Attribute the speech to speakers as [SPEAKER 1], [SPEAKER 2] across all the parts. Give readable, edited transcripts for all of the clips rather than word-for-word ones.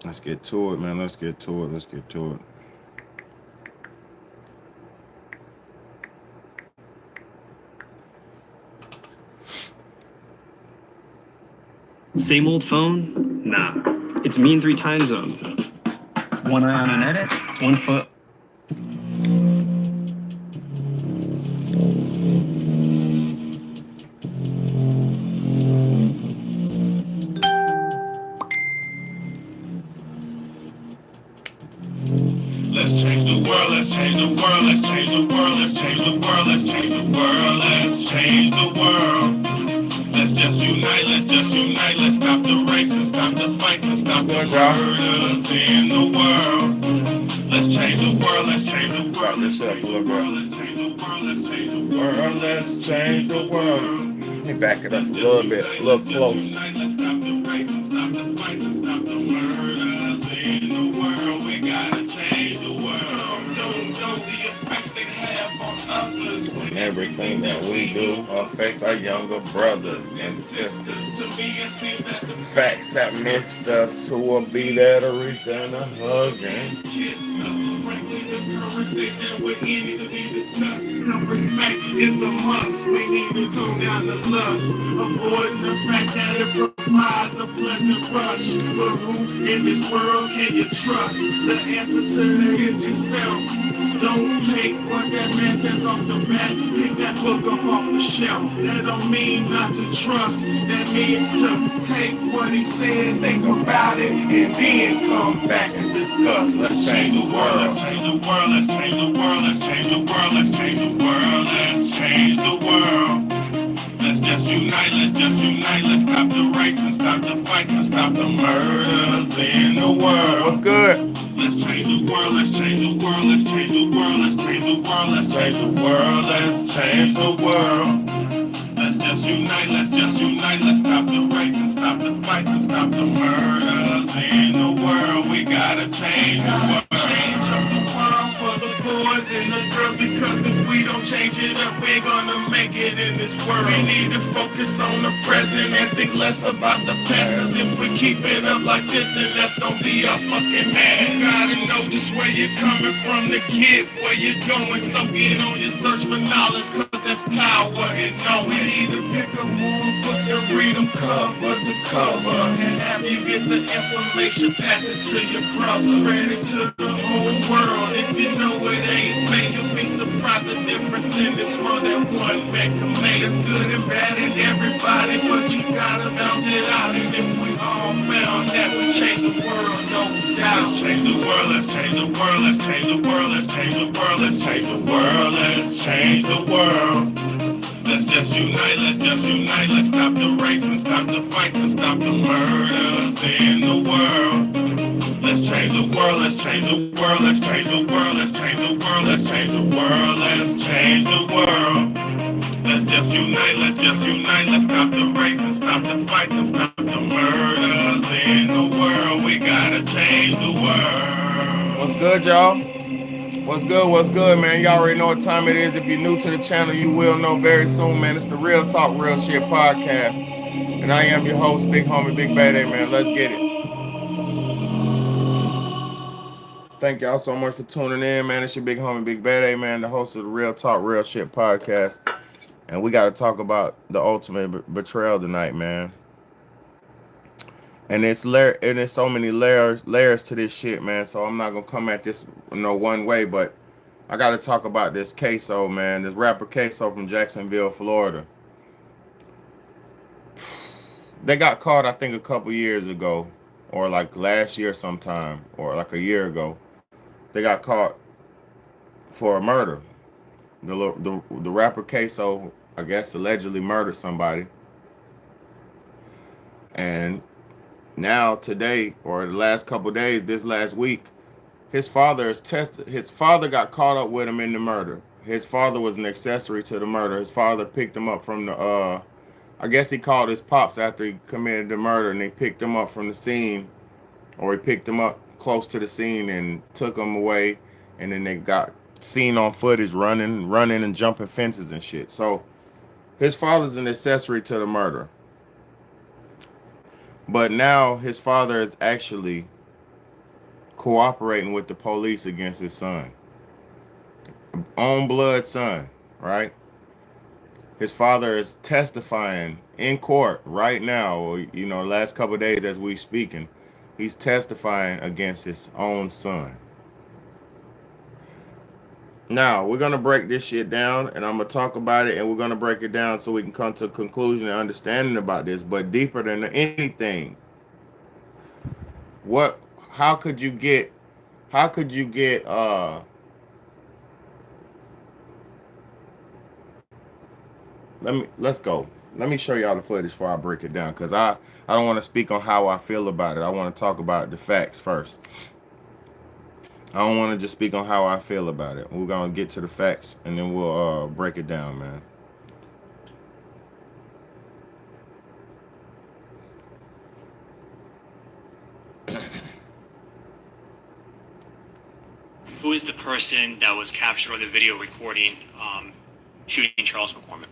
[SPEAKER 1] Let's get to it, man. Let's get to it. Let's get to it.
[SPEAKER 2] Same old phone? Nah. It's me in 3 time zones. One eye on an edit, one foot.
[SPEAKER 3] Let's change the world, let's change the world, let's change the world, let's change the world, let's change the world, let's change the world. Let's just unite, let's stop the rapes and stop the fights and stop the murders in the world. Let's change the world, let's change the world, let's change the world, let's change the world, let's change the world, let's change the world.
[SPEAKER 1] Let me back it up a little bit, a little close.
[SPEAKER 3] Let's stop the rapes and stop the fights and stop the murders in the world. We gotta change the world. Some don't know the effects they have on others.
[SPEAKER 1] And everything that we do affects our younger brothers and sisters. Facts have missed us, who will be there to reach down and hug and
[SPEAKER 3] kiss us. Frankly, the current state that we need to be discussed. Self-respect is a must. We need to tone down the lust. Avoid the fact that it provides a pleasant rush. But who in this world can you trust? The answer to that is yourself. Don't take what that man says off the bat. Pick that book up off the shelf. That don't mean not to trust. That means to take what he said, think about it, and then come back and discuss. Let's change the world. Let's change the world. Let's change the world. Let's change the world. Let's change the world. Let's change the world. Let's just unite, let's stop the rapes and stop the fights and stop the murders in the world.
[SPEAKER 1] What's good?
[SPEAKER 3] Let's change the world, let's change the world, let's change the world, let's change the world, let's change the world, let's change the world. Let's just unite, let's stop the rapes and stop the fights and stop the murders in the world. We gotta change the world. Change up the world for the boys and the girls, because if we don't change it up, we're gonna make it in this world. We need to focus on the present and think less about the past, cause if we keep it up like this, then that's gonna be our fucking ass. You gotta know just where you're coming from to get where you're going, so get on your search for knowledge, cause that's power in knowing. We need to pick up more books and read them cover to cover, and after you get the information, pass it to your brother. Spread it to the whole world. If you know it ain't fake, you'll be surprised the difference in this world that one man can make. It's good and bad in everybody, but you gotta bounce it out. And if we all found that we change the world, no doubt. Let's change the world, let's change the world, let's change the world, let's change the world, let's change the world, let's change the world. Let's just unite, let's stop the rapes and stop the fights and stop the murders in the world. Let's change the world, let's change the world, let's change the world, let's change the world, let's change the world, let's change the world. Let's just unite, let's stop the rapes and stop the fights and stop the murders in the world. We gotta change the world.
[SPEAKER 1] What's good, y'all? What's good, man? Y'all already know what time it is. If you're new to the channel, you will know very soon, man. It's the Real Talk, Real Shit podcast. And I am your host, Big Homie, Big Bad A, man. Let's get it. Thank y'all so much for tuning in, man. It's your Big Homie, Big Bad A, man, the host of the Real Talk, Real Shit podcast. And we got to talk about the ultimate betrayal tonight, man. And it's so many layers to this shit, man. So I'm not gonna come at this one way, but I gotta talk about this Ksoo, man. This rapper Ksoo from Jacksonville, Florida. They got caught, I think, a couple years ago, or like last year sometime, or like a year ago. They got caught for a murder. The rapper Ksoo, I guess, allegedly murdered somebody, and now today, or the last couple days, this last week, his father is tested. His father got caught up with him in the murder. His father was an accessory to the murder. His father picked him up from the I guess he called his pops after he committed the murder, and they picked him up from the scene, or he picked him up close to the scene and took him away, and then they got seen on footage running and jumping fences and shit. So his father's an accessory to the murder. But now his father is actually cooperating with the police against his son. Own blood son, right? His father is testifying in court right now, or last couple of days as we speaking, he's testifying against his own son. Now we're gonna break this shit down, and I'm gonna talk about it, and we're gonna break it down so we can come to a conclusion and understanding about this. But deeper than anything, what? How could you get? How could you get? Let's go. Let me show y'all the footage before I break it down, because I don't want to speak on how I feel about it. I want to talk about the facts first. I don't want to just speak on how I feel about it. We're gonna get to the facts, and then we'll break it down, man.
[SPEAKER 2] Who is the person that was captured on the video recording shooting Charles McCormick?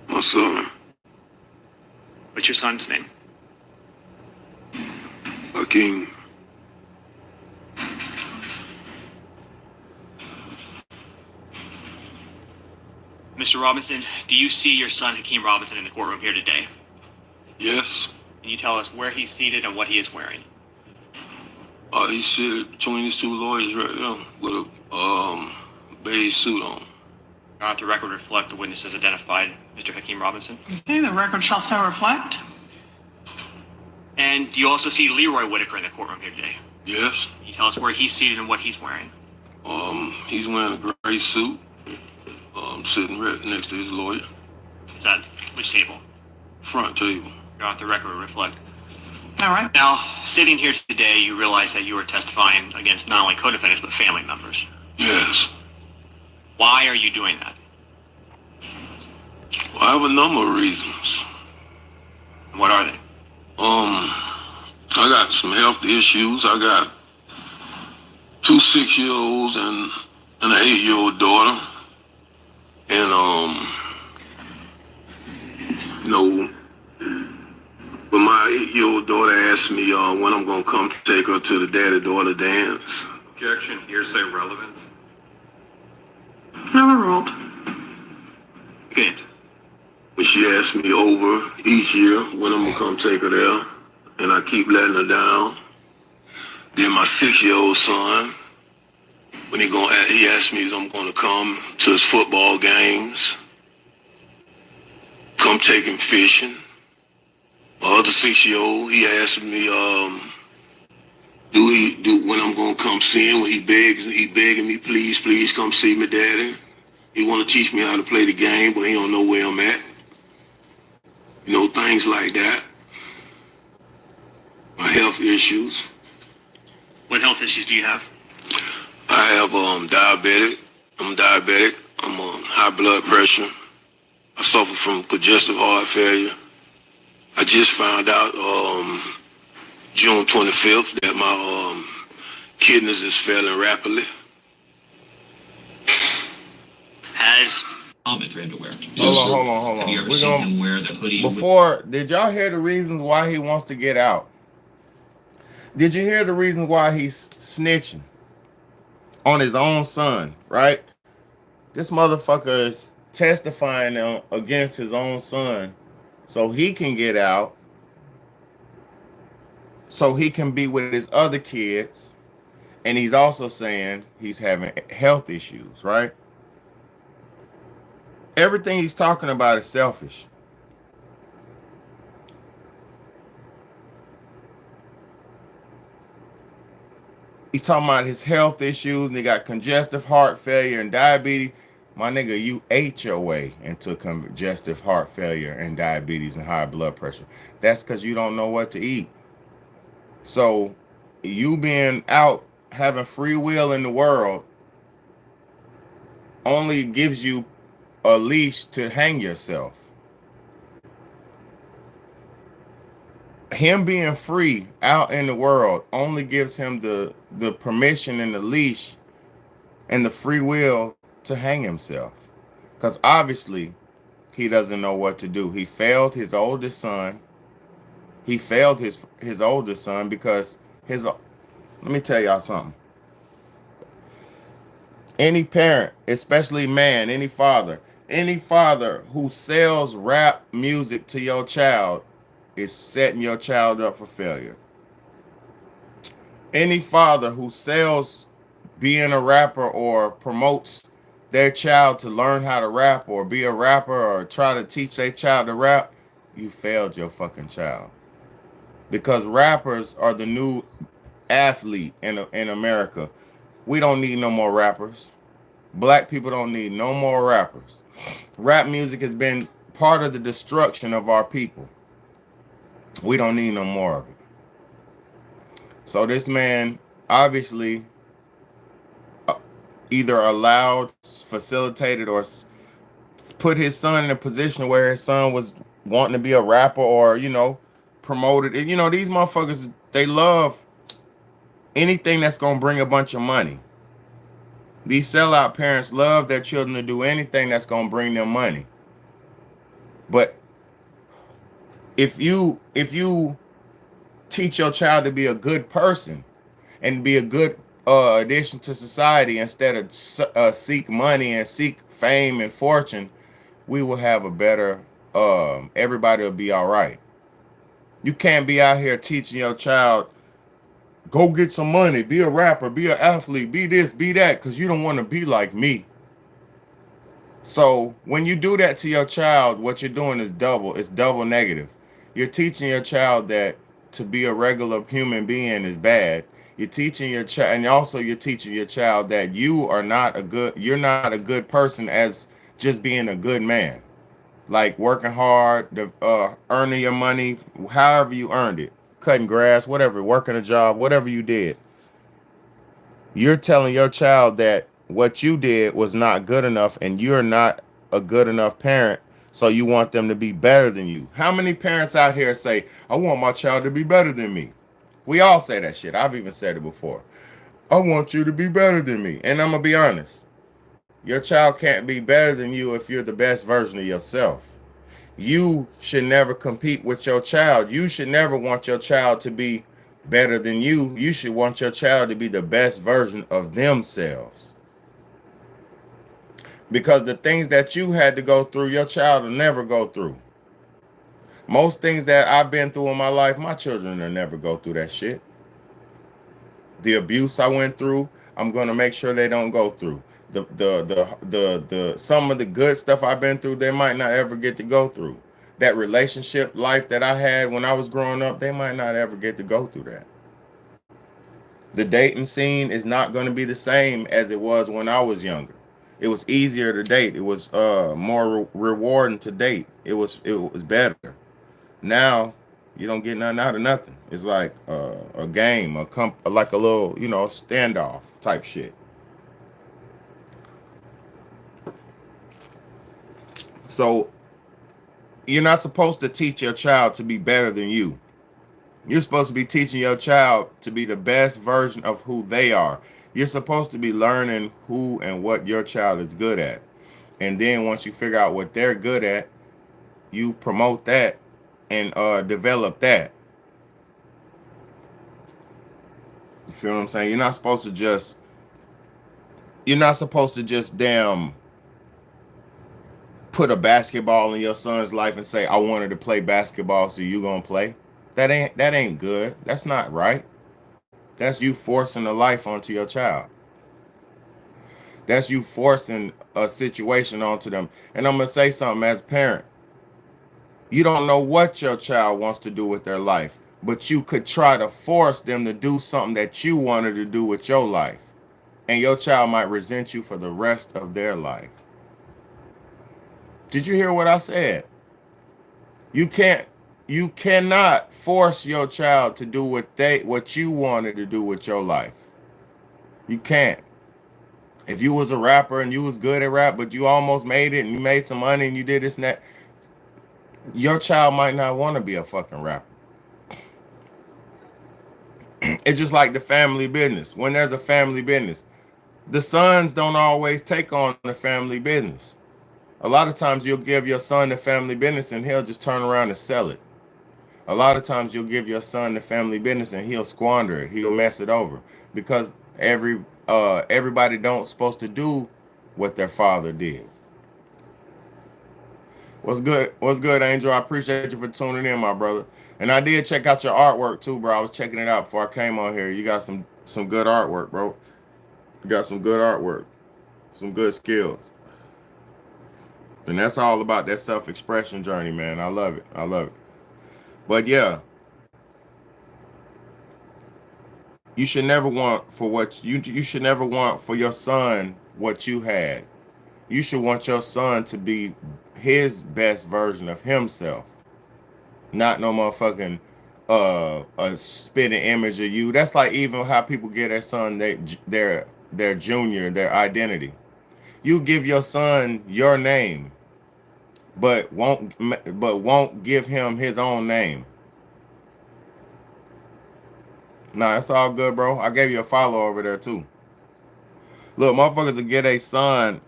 [SPEAKER 4] My son,
[SPEAKER 2] What's your son's name?
[SPEAKER 4] Hakeem.
[SPEAKER 2] Mr. Robinson, do you see your son Hakeem Robinson in the courtroom here today?
[SPEAKER 4] Yes.
[SPEAKER 2] Can you tell us where he's seated and what he is wearing?
[SPEAKER 4] He's seated between these two lawyers right there with a beige suit on.
[SPEAKER 2] The record reflect the witnesses identified Mr. Hakeem Robinson.
[SPEAKER 5] Okay, the record shall so reflect.
[SPEAKER 2] And do you also see Leroy Whitaker in the courtroom here today?
[SPEAKER 4] Yes.
[SPEAKER 2] Can you tell us where he's seated and what he's wearing?
[SPEAKER 4] He's wearing a gray suit. Sitting right next to his lawyer.
[SPEAKER 2] Is that which table?
[SPEAKER 4] Front table.
[SPEAKER 2] The record will reflect.
[SPEAKER 5] All right.
[SPEAKER 2] Now, sitting here today, you realize that you are testifying against not only co-defendants but family members.
[SPEAKER 4] Yes.
[SPEAKER 2] Why are you doing that?
[SPEAKER 4] Well, I have a number of reasons.
[SPEAKER 2] What are they?
[SPEAKER 4] I got some health issues. I got 2 6-year-olds and an 8-year-old daughter. And, but my 8-year-old daughter asked me when I'm going to come take her to the daddy-daughter dance.
[SPEAKER 6] Objection, hearsay relevance.
[SPEAKER 5] Overruled.
[SPEAKER 2] Good.
[SPEAKER 4] When she asked me over each year when I'm going to come take her there, and I keep letting her down. Then my 6-year-old son, when he asked me if I'm going to come to his football games, come take him fishing. My other 6-year-old, he asked me, when I'm going to come see him, when he begging me, please come see me, daddy. He want to teach me how to play the game, but he don't know where I'm at. Things like that. My health issues.
[SPEAKER 2] What health issues do you have?
[SPEAKER 4] I have diabetic. I'm diabetic. I'm on high blood pressure. I suffer from congestive heart failure. I just found out June 25th that my kidneys is failing rapidly.
[SPEAKER 2] Has Ahmed underwear.
[SPEAKER 1] Hold
[SPEAKER 2] Have you
[SPEAKER 1] on.
[SPEAKER 2] ever seen him wear the hoodie?
[SPEAKER 1] Did y'all hear the reasons why he wants to get out? Did you hear the reasons why he's snitching on his own son, right? This motherfucker is testifying against his own son so he can get out, so he can be with his other kids, and he's also saying he's having health issues, right? Everything he's talking about is selfish. He's talking about his health issues, and he got congestive heart failure and diabetes. My nigga, you ate your way into congestive heart failure and diabetes and high blood pressure. That's because you don't know what to eat. So you being out having free will in the world only gives you a leash to hang yourself. Him being free out in the world only gives him the permission and the leash and the free will to hang himself. Because obviously he doesn't know what to do. He failed his oldest son. He failed his oldest son because his. Let me tell y'all something. Any parent, especially man, any father who sells rap music to your child is setting your child up for failure. Any father who sells being a rapper or promotes their child to learn how to rap or be a rapper or try to teach their child to rap, you failed your fucking child. Because rappers are the new athlete in America. We don't need no more rappers. Black people don't need no more rappers. Rap music has been part of the destruction of our people. We don't need no more of it. So this man obviously either allowed, facilitated, or put his son in a position where his son was wanting to be a rapper or, promoted it. These motherfuckers, they love anything that's going to bring a bunch of money. These sellout parents love their children to do anything that's going to bring them money. But if you teach your child to be a good person and be a good addition to society instead of seek money and seek fame and fortune, we will have a better, everybody will be all right. You can't be out here teaching your child, go get some money, be a rapper, be an athlete, be this, be that, because you don't want to be like me. So when you do that to your child, what you're doing is double negative. You're teaching your child that to be a regular human being is bad. You're teaching your child, and also you're teaching your child that you're not a good person as just being a good man. Like working hard, earning your money, however you earned it, cutting grass, whatever, working a job, whatever you did. You're telling your child that what you did was not good enough and you're not a good enough parent, so you want them to be better than you. How many parents out here say, I want my child to be better than me? We all say that shit. I've even said it before. I want you to be better than me. And I'm going to be honest. Your child can't be better than you if you're the best version of yourself. You should never compete with your child. You should never want your child to be better than you. You should want your child to be the best version of themselves. Because the things that you had to go through, your child will never go through. Most things that I've been through in my life, my children will never go through that shit. The abuse I went through, I'm going to make sure they don't go through. The some of the good stuff I've been through, they might not ever get to go through. That relationship life that I had when I was growing up, they might not ever get to go through that. The dating scene is not going to be the same as it was when I was younger. It was easier to date. It was more rewarding to date. It was better. Now you don't get nothing out of nothing. It's like a game, like a little, standoff type shit. So you're not supposed to teach your child to be better than you. You're supposed to be teaching your child to be the best version of who they are. You're supposed to be learning who and what your child is good at. And then once you figure out what they're good at, you promote that and develop that. You feel what I'm saying? You're not supposed to just damn put a basketball in your son's life and say, I wanted to play basketball, so you gonna play. That ain't good. That's not right. That's you forcing a life onto your child. That's you forcing a situation onto them. And I'm gonna say something as a parent. You don't know what your child wants to do with their life, but you could try to force them to do something that you wanted to do with your life. And your child might resent you for the rest of their life. Did you hear what I said? You cannot force your child to do what you wanted to do with your life. You can't. If you was a rapper and you was good at rap, but you almost made it and you made some money and you did this and that, your child might not want to be a fucking rapper. It's just like the family business. When there's a family business, the sons don't always take on the family business. A lot of times you'll give your son the family business and he'll just turn around and sell it. A lot of times you'll give your son the family business and he'll squander it. He'll mess it over because everybody don't supposed to do what their father did. What's good? What's good, Angel? I appreciate you for tuning in, my brother. And I did check out your artwork too, bro. I was checking it out before I came on here. You got some good artwork, bro. You got some good artwork, some good skills. And that's all about that self-expression journey, man. I love it. I love it. But yeah, you should never want for what you should never want for your son what you had. You should want your son to be his best version of himself. Not no motherfucking a spitting image of you. That's like even how people give their son their junior, their identity. You give your son your name, but won't give him his own name. Nah, it's all good, bro. I gave you a follow over there too. Look, motherfuckers will get a son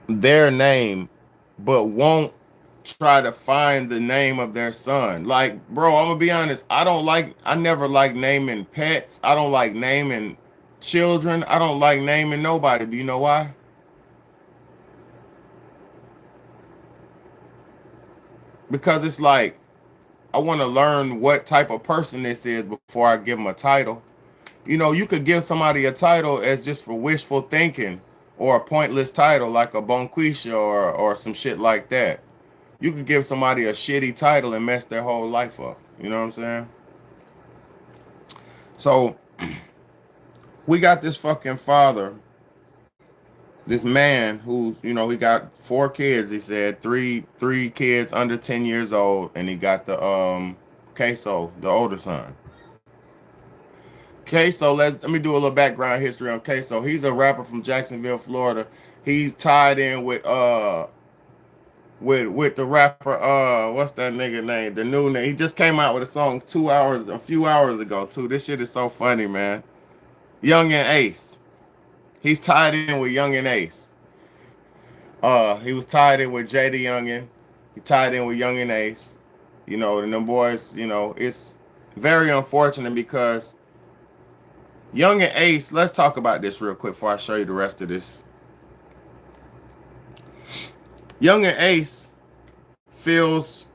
[SPEAKER 1] their name, but won't try to find the name of their son. Like, bro, I'm gonna be honest. I never like naming pets. I don't like naming children. I don't like naming nobody. Do you know why? Because it's like, I want to learn what type of person this is before I give them a title. You know, you could give somebody a title as just for wishful thinking or a pointless title like a Bonquisha or some shit like that. You could give somebody a shitty title and mess their whole life up. You know what I'm saying? So we got this fucking father, this man who, you know, he got 4 kids. He said three kids under 10 years old, and he got the Ksoo, the older son. Ksoo, let me do a little background history on Ksoo. He's a rapper from Jacksonville, Florida. He's tied in with the rapper, what's that nigga name? The new name. He just came out with a song a few hours ago too. This shit is so funny, man. Young and Ace. He's tied in with Young and Ace. He was tied in with JD Youngin. He tied in with Young and Ace. You know, and them boys, you know, it's very unfortunate because Young and Ace, let's talk about this real quick before I show you the rest of this. Young and Ace feels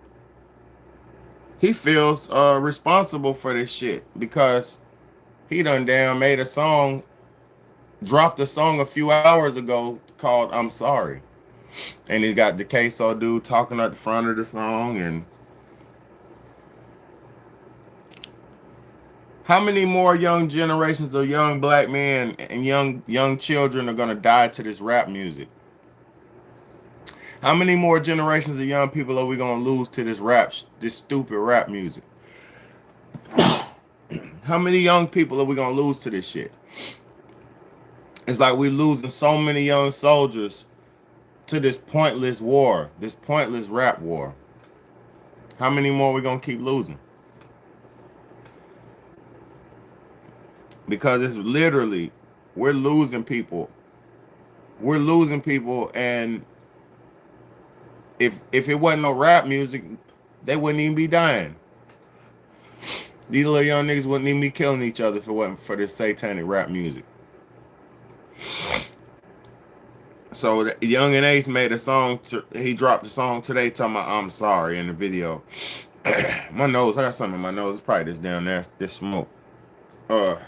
[SPEAKER 1] responsible for this shit because he done damn made a song, dropped a song a few hours ago called I'm Sorry. And he got the Ksoo dude talking at the front of the song. And how many more young generations of young black men and young children are gonna die to this rap music? How many more generations of young people are we gonna lose to this stupid rap music? How many young people are we gonna lose to this shit? It's like we're losing so many young soldiers to this pointless war, this pointless rap war. How many more are we gonna keep losing? Because it's literally, we're losing people. We're losing people, and if it wasn't no rap music, they wouldn't even be dying. These little young niggas wouldn't even be killing each other if it wasn't for this satanic rap music. So Young and Ace made a song. He dropped a song today talking about I'm Sorry in the video. My nose, I got something in my nose. It's probably this damn nasty, this smoke. Let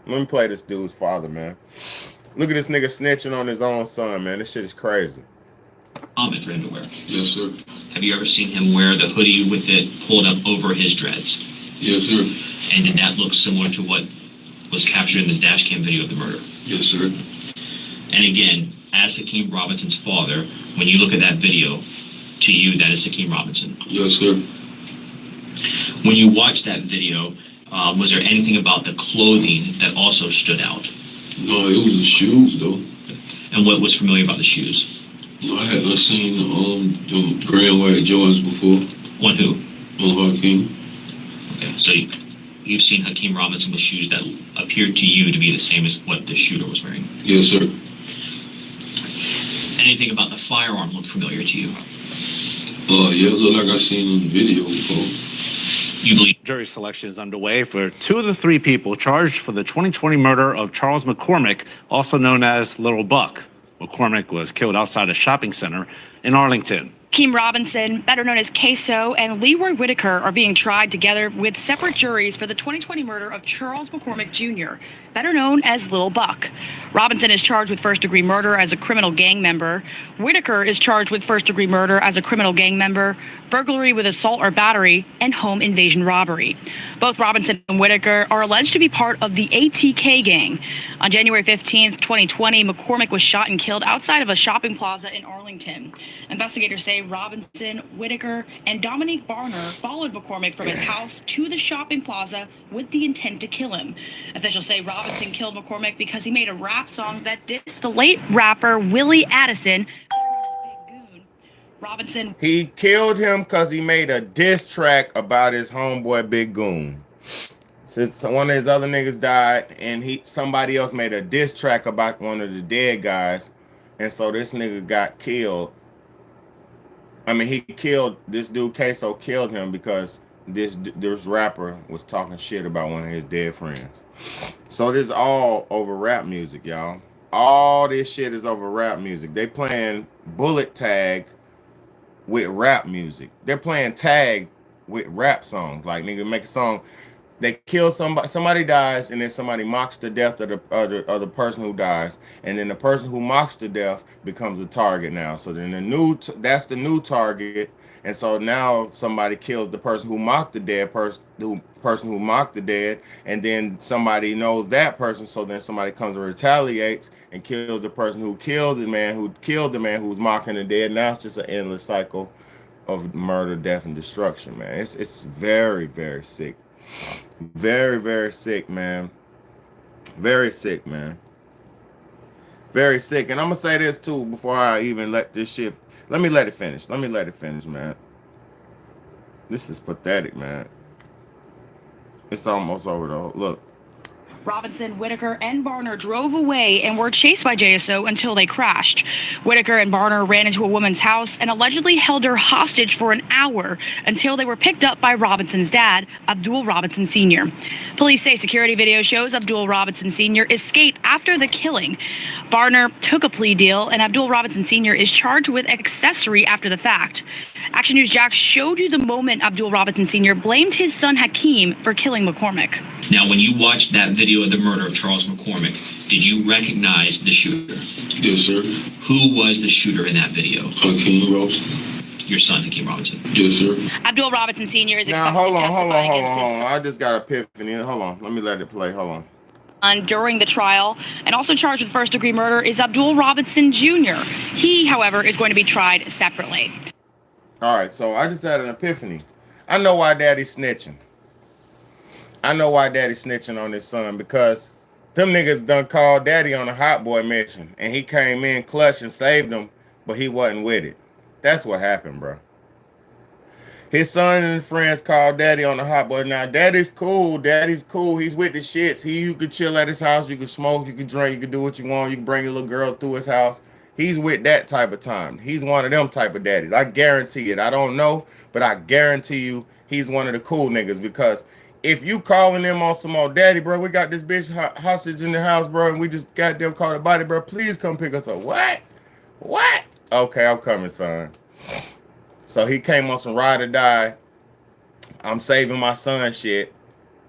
[SPEAKER 1] me play this dude's father, man. Look at this nigga snitching on his own son, man. This shit is crazy.
[SPEAKER 7] Ahmed for him to wear.
[SPEAKER 4] Yes, sir.
[SPEAKER 7] Have you ever seen him wear the hoodie with it pulled up over his dreads?
[SPEAKER 4] Yes, sir.
[SPEAKER 7] And did that look similar to what was captured in the dash cam video of the murder?
[SPEAKER 4] Yes, sir.
[SPEAKER 7] And again, as Hakeem Robinson's father, when you look at that video, to you, that is Hakeem Robinson.
[SPEAKER 4] Yes, sir.
[SPEAKER 7] When you watch that video, was there anything about the clothing that also stood out?
[SPEAKER 4] No, it was the shoes, though.
[SPEAKER 7] And what was familiar about the shoes?
[SPEAKER 4] I hadn't seen the gray and white Jordans before.
[SPEAKER 7] On who?
[SPEAKER 4] On Hakeem.
[SPEAKER 7] Okay, so you've seen Hakeem Robinson with shoes that appeared to you to be the same as what the shooter was wearing?
[SPEAKER 4] Yes, sir.
[SPEAKER 7] anything about the firearm look familiar to you?
[SPEAKER 4] Yeah, it looked like I seen in the video before.
[SPEAKER 7] You believe
[SPEAKER 8] Jury selection is underway for 2 of the 3 people charged for the 2020 murder of Charles McCormick, also known as Little Buck. McCormick was killed outside a shopping center in Arlington.
[SPEAKER 9] Keem Robinson, better known as Ksoo, and Leroy Whitaker are being tried together with separate juries for the 2020 murder of Charles McCormick Jr., better known as Lil Buck. Robinson is charged with first-degree murder as a criminal gang member. Whitaker is charged with first-degree murder as a criminal gang member, burglary with assault or battery, and home invasion robbery. Both Robinson and Whitaker are alleged to be part of the ATK gang. On January 15th, 2020, McCormick was shot and killed outside of a shopping plaza in Arlington. Investigators say Robinson, Whitaker, and Dominique Barner followed McCormick from his house to the shopping plaza with the intent to kill him. Officials say Robinson killed McCormick because he made a rap song that dissed the late rapper Willie Addison. Robinson.
[SPEAKER 1] He killed him because he made a diss track about his homeboy Big Goon. Since one of his other niggas died, and somebody else made a diss track about one of the dead guys, and so this nigga got killed. I mean, he killed this dude. Ksoo killed him because this rapper was talking shit about one of his dead friends. So this is all over rap music, y'all. All this shit is over rap music. They playing bullet tag with rap music. They're playing tag with rap songs. Like, nigga, make a song. They kill somebody dies, and then somebody mocks the death of the person who dies, and then the person who mocks the death becomes a target now. So then that's the new target, and so now somebody kills the person who mocked the dead person, who mocked the dead, and then somebody knows that person, so then somebody comes and retaliates and kills the person who killed the man who was mocking the dead. Now it's just an endless cycle of murder, death, and destruction, man. It's very, very sick. Very, very sick, man. Very sick, man. Very sick. And I'm gonna say this too before I even let this shit. Let me let it finish, man. This is pathetic, man. It's almost over though. Look.
[SPEAKER 9] Robinson, Whitaker, and Barner drove away and were chased by JSO until they crashed. Whitaker and Barner ran into a woman's house and allegedly held her hostage for an hour until they were picked up by Robinson's dad, Abdul Robinson Sr. Police say security video shows Abdul Robinson Sr. escape after the killing. Barner took a plea deal, and Abdul Robinson Sr. is charged with accessory after the fact. Action News Jack showed you the moment Abdul Robinson Sr. blamed his son Hakeem for killing McCormick.
[SPEAKER 7] Now, when you watched that video of the murder of Charles McCormick, did you recognize the shooter?
[SPEAKER 4] Yes, sir.
[SPEAKER 7] Who was the shooter in that video?
[SPEAKER 4] Hakeem Robinson.
[SPEAKER 7] Your son, Hakeem Robinson.
[SPEAKER 4] Yes, sir.
[SPEAKER 9] Abdul Robinson Sr. is
[SPEAKER 1] Now,
[SPEAKER 9] expected to testify against his son.
[SPEAKER 1] I just got epiphany. Hold on. Let me let it play. Hold on.
[SPEAKER 9] During the trial, and also charged with first-degree murder is Abdul Robinson Jr. He, however, is going to be tried separately.
[SPEAKER 1] All right, so I just had an epiphany. I know why Daddy's snitching. I know why Daddy's snitching on his son, because them niggas done called Daddy on a hot boy mission, and he came in clutch and saved him, but he wasn't with it. That's what happened, bro. His son and friends called Daddy on the hot boy. Now, Daddy's cool. Daddy's cool. He's with the shits. You could chill at his house. You could smoke. You could drink. You could do what you want. You can bring your little girls through his house. He's with that type of time. He's one of them type of daddies. I guarantee it. I don't know, but I guarantee you he's one of the cool niggas, because if you calling them on some old daddy, bro, we got this bitch hostage in the house, bro, and we just goddamn caught a body, bro, please come pick us up. What? Okay, I'm coming, son. So he came on some ride or die, I'm saving my son shit,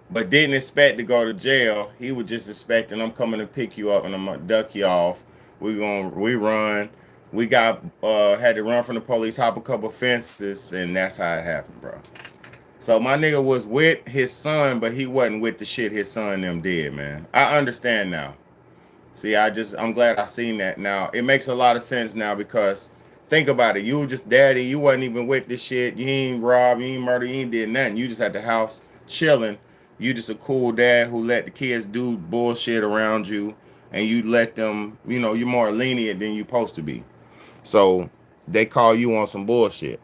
[SPEAKER 1] but didn't expect to go to jail. He was just expecting, I'm coming to pick you up and I'm gonna duck you off. We run. We got had to run from the police, hop a couple fences, and that's how it happened, bro. So my nigga was with his son, but he wasn't with the shit his son and them did, man. I understand now. See, I'm glad I seen that now. It makes a lot of sense now, because think about it. You were just daddy. You wasn't even with this shit. You ain't robbed. You ain't murdered. You ain't did nothing. You just at the house chilling. You just a cool dad who let the kids do bullshit around you, and you let them, you're more lenient than you supposed to be. So they call you on some bullshit.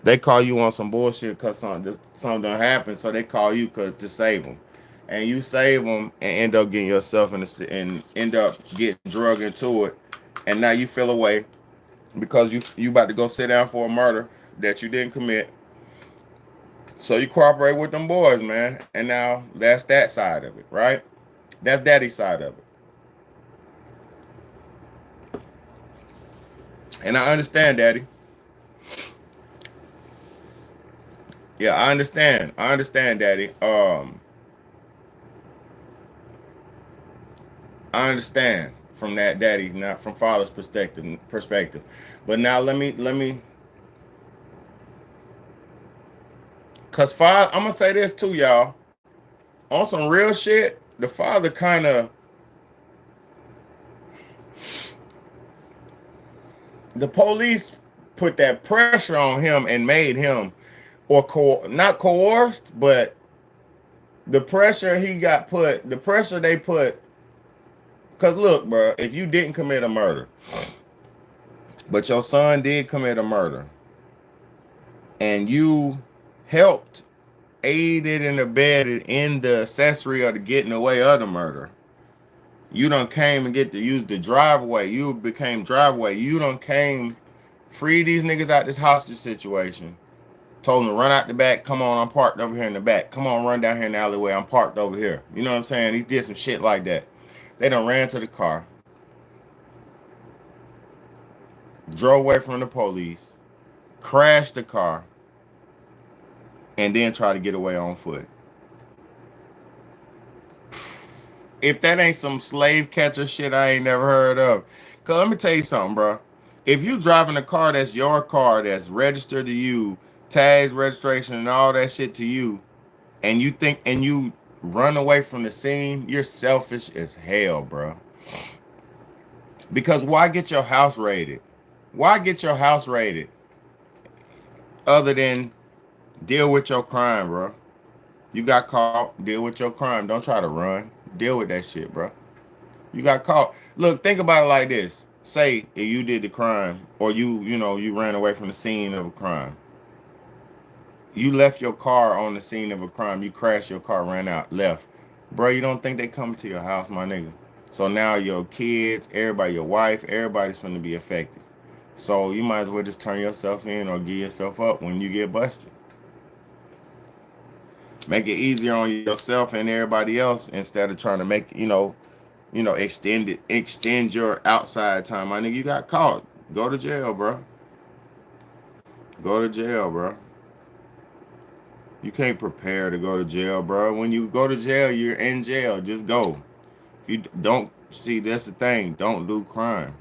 [SPEAKER 1] They call you on some bullshit because something done happened, so they call you to save them. And you save them and end up getting yourself and end up getting drugged into it. and now you feel away because you about to go sit down for a murder that you didn't commit. So you cooperate with them boys, man. And now that's that side of it, right? That's daddy's side of it. And I understand, daddy. Yeah, I understand. I understand, daddy. I understand from that daddy, not from father's perspective. But now let me cause father, I'm gonna say this too, y'all. On some real shit, the father kind of the police put that pressure on him and made him or not coerced, but the pressure he got put, the pressure they put. Cause look, bro, if you didn't commit a murder, but your son did commit a murder, and you helped, aided, and abetted in the accessory of the getting away of the murder, you done came and get to use the driveway. You became driveway. You done came, free these niggas out this hostage situation. Told them to run out the back. Come on, I'm parked over here in the back. Come on, run down here in the alleyway. I'm parked over here. You know what I'm saying? He did some shit like that. They done ran to the car, drove away from the police, crashed the car, and then tried to get away on foot. If that ain't some slave catcher shit I ain't never heard of. Cause let me tell you something, bro. If you driving a car that's your car, that's registered to you, tags, registration, and all that shit to you, and you run away from the scene, you're selfish as hell, bro. Because why get your house raided? Why get your house raided other than deal with your crime, bro? You got caught, deal with your crime. Don't try to run. Deal with that shit, bro. You got caught. Look, think about it like this. Say if you did the crime, or you ran away from the scene of a crime. You left your car on the scene of a crime. You crashed your car, ran out, left. Bro, you don't think they come to your house, my nigga. So now your kids, everybody, your wife, everybody's finna be affected. So you might as well just turn yourself in or give yourself up when you get busted. Make it easier on yourself and everybody else instead of trying to make, extend your outside time. My nigga, you got caught. Go to jail, bro. Go to jail, bro. You can't prepare to go to jail, bro. When you go to jail, you're in jail. Just go. If you don't see, that's the thing. Don't do crime.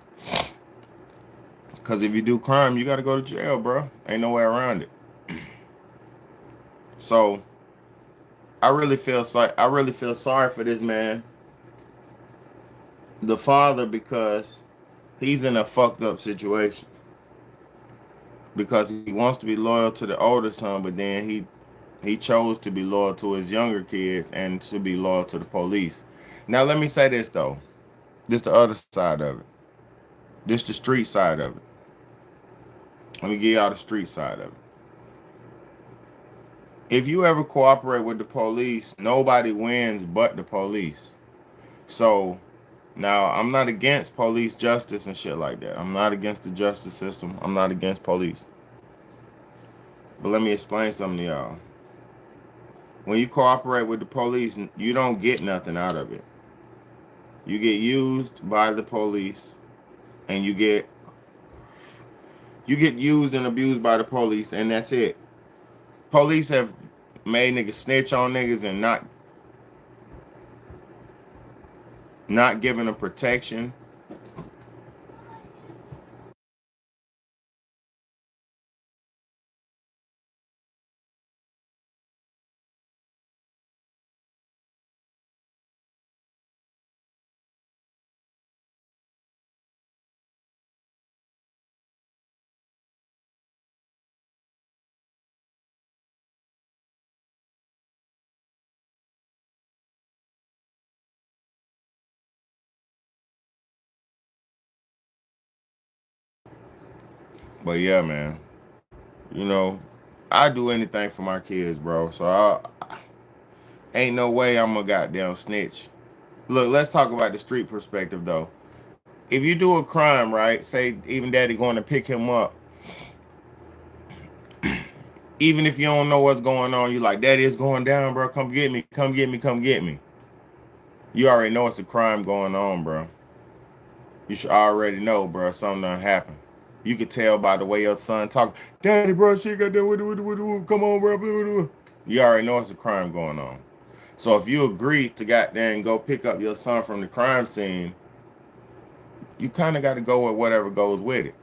[SPEAKER 1] Because if you do crime, you got to go to jail, bro. Ain't no way around it. So I really feel sorry for this man, the father, because he's in a fucked up situation. Because he wants to be loyal to the older son, but then he chose to be loyal to his younger kids and to be loyal to the police. Now let me say this though. This the other side of it. This the street side of it. Let me give y'all the street side of it. If you ever cooperate with the police, nobody wins but the police. So now I'm not against police justice and shit like that. I'm not against the justice system. I'm not against police. But let me explain something to y'all. When you cooperate with the police, you don't get nothing out of it. You get used by the police, and you get used and abused by the police, and that's it. Police have made niggas snitch on niggas and not giving them protection. But yeah, man, I do anything for my kids, bro. So ain't no way I'm a goddamn snitch. Look, let's talk about the street perspective though. if you do a crime, right? Say even daddy going to pick him up. Even if you don't know what's going on, you like, daddy, it's going down, bro. Come get me, come get me, come get me. You already know it's a crime going on, bro. You should already know, bro, something done happened. You could tell by the way your son talk. Daddy, bro, shit got that. Come on, bro. You already know it's a crime going on. So if you agree to goddamn go pick up your son from the crime scene, you kind of got to go with whatever goes with it.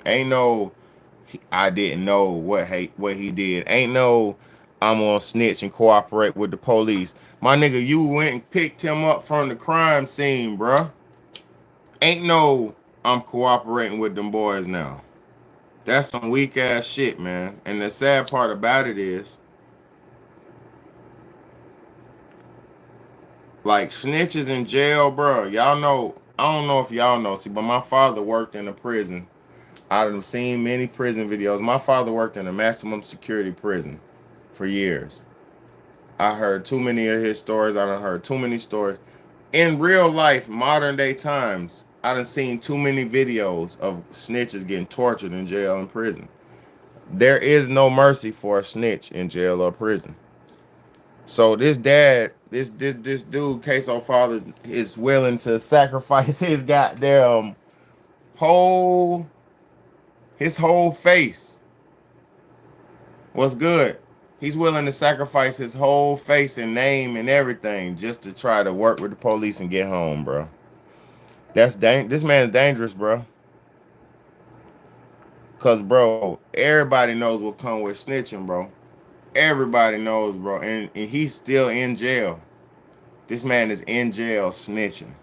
[SPEAKER 1] Ain't no, I didn't know what he did. Ain't no, I'm gonna snitch and cooperate with the police. My nigga, you went and picked him up from the crime scene, bruh. Ain't no, I'm cooperating with them boys now. That's some weak ass shit, man. And the sad part about it is, like, snitches in jail, bro. Y'all know, I don't know if y'all know, see, but my father worked in a prison. I've seen many prison videos. My father worked in a maximum security prison for years. I heard too many of his stories. I done heard too many stories. In real life, modern day times, I done seen too many videos of snitches getting tortured in jail and prison. There is no mercy for a snitch in jail or prison. So this dad, this dude, Ksoo father, is willing to sacrifice his goddamn whole face. What's good? He's willing to sacrifice his whole face and name and everything just to try to work with the police and get home, bro. This man's dangerous, bro. Cause, bro, everybody knows what comes with snitching, bro. Everybody knows, bro. And he's still in jail. This man is in jail snitching.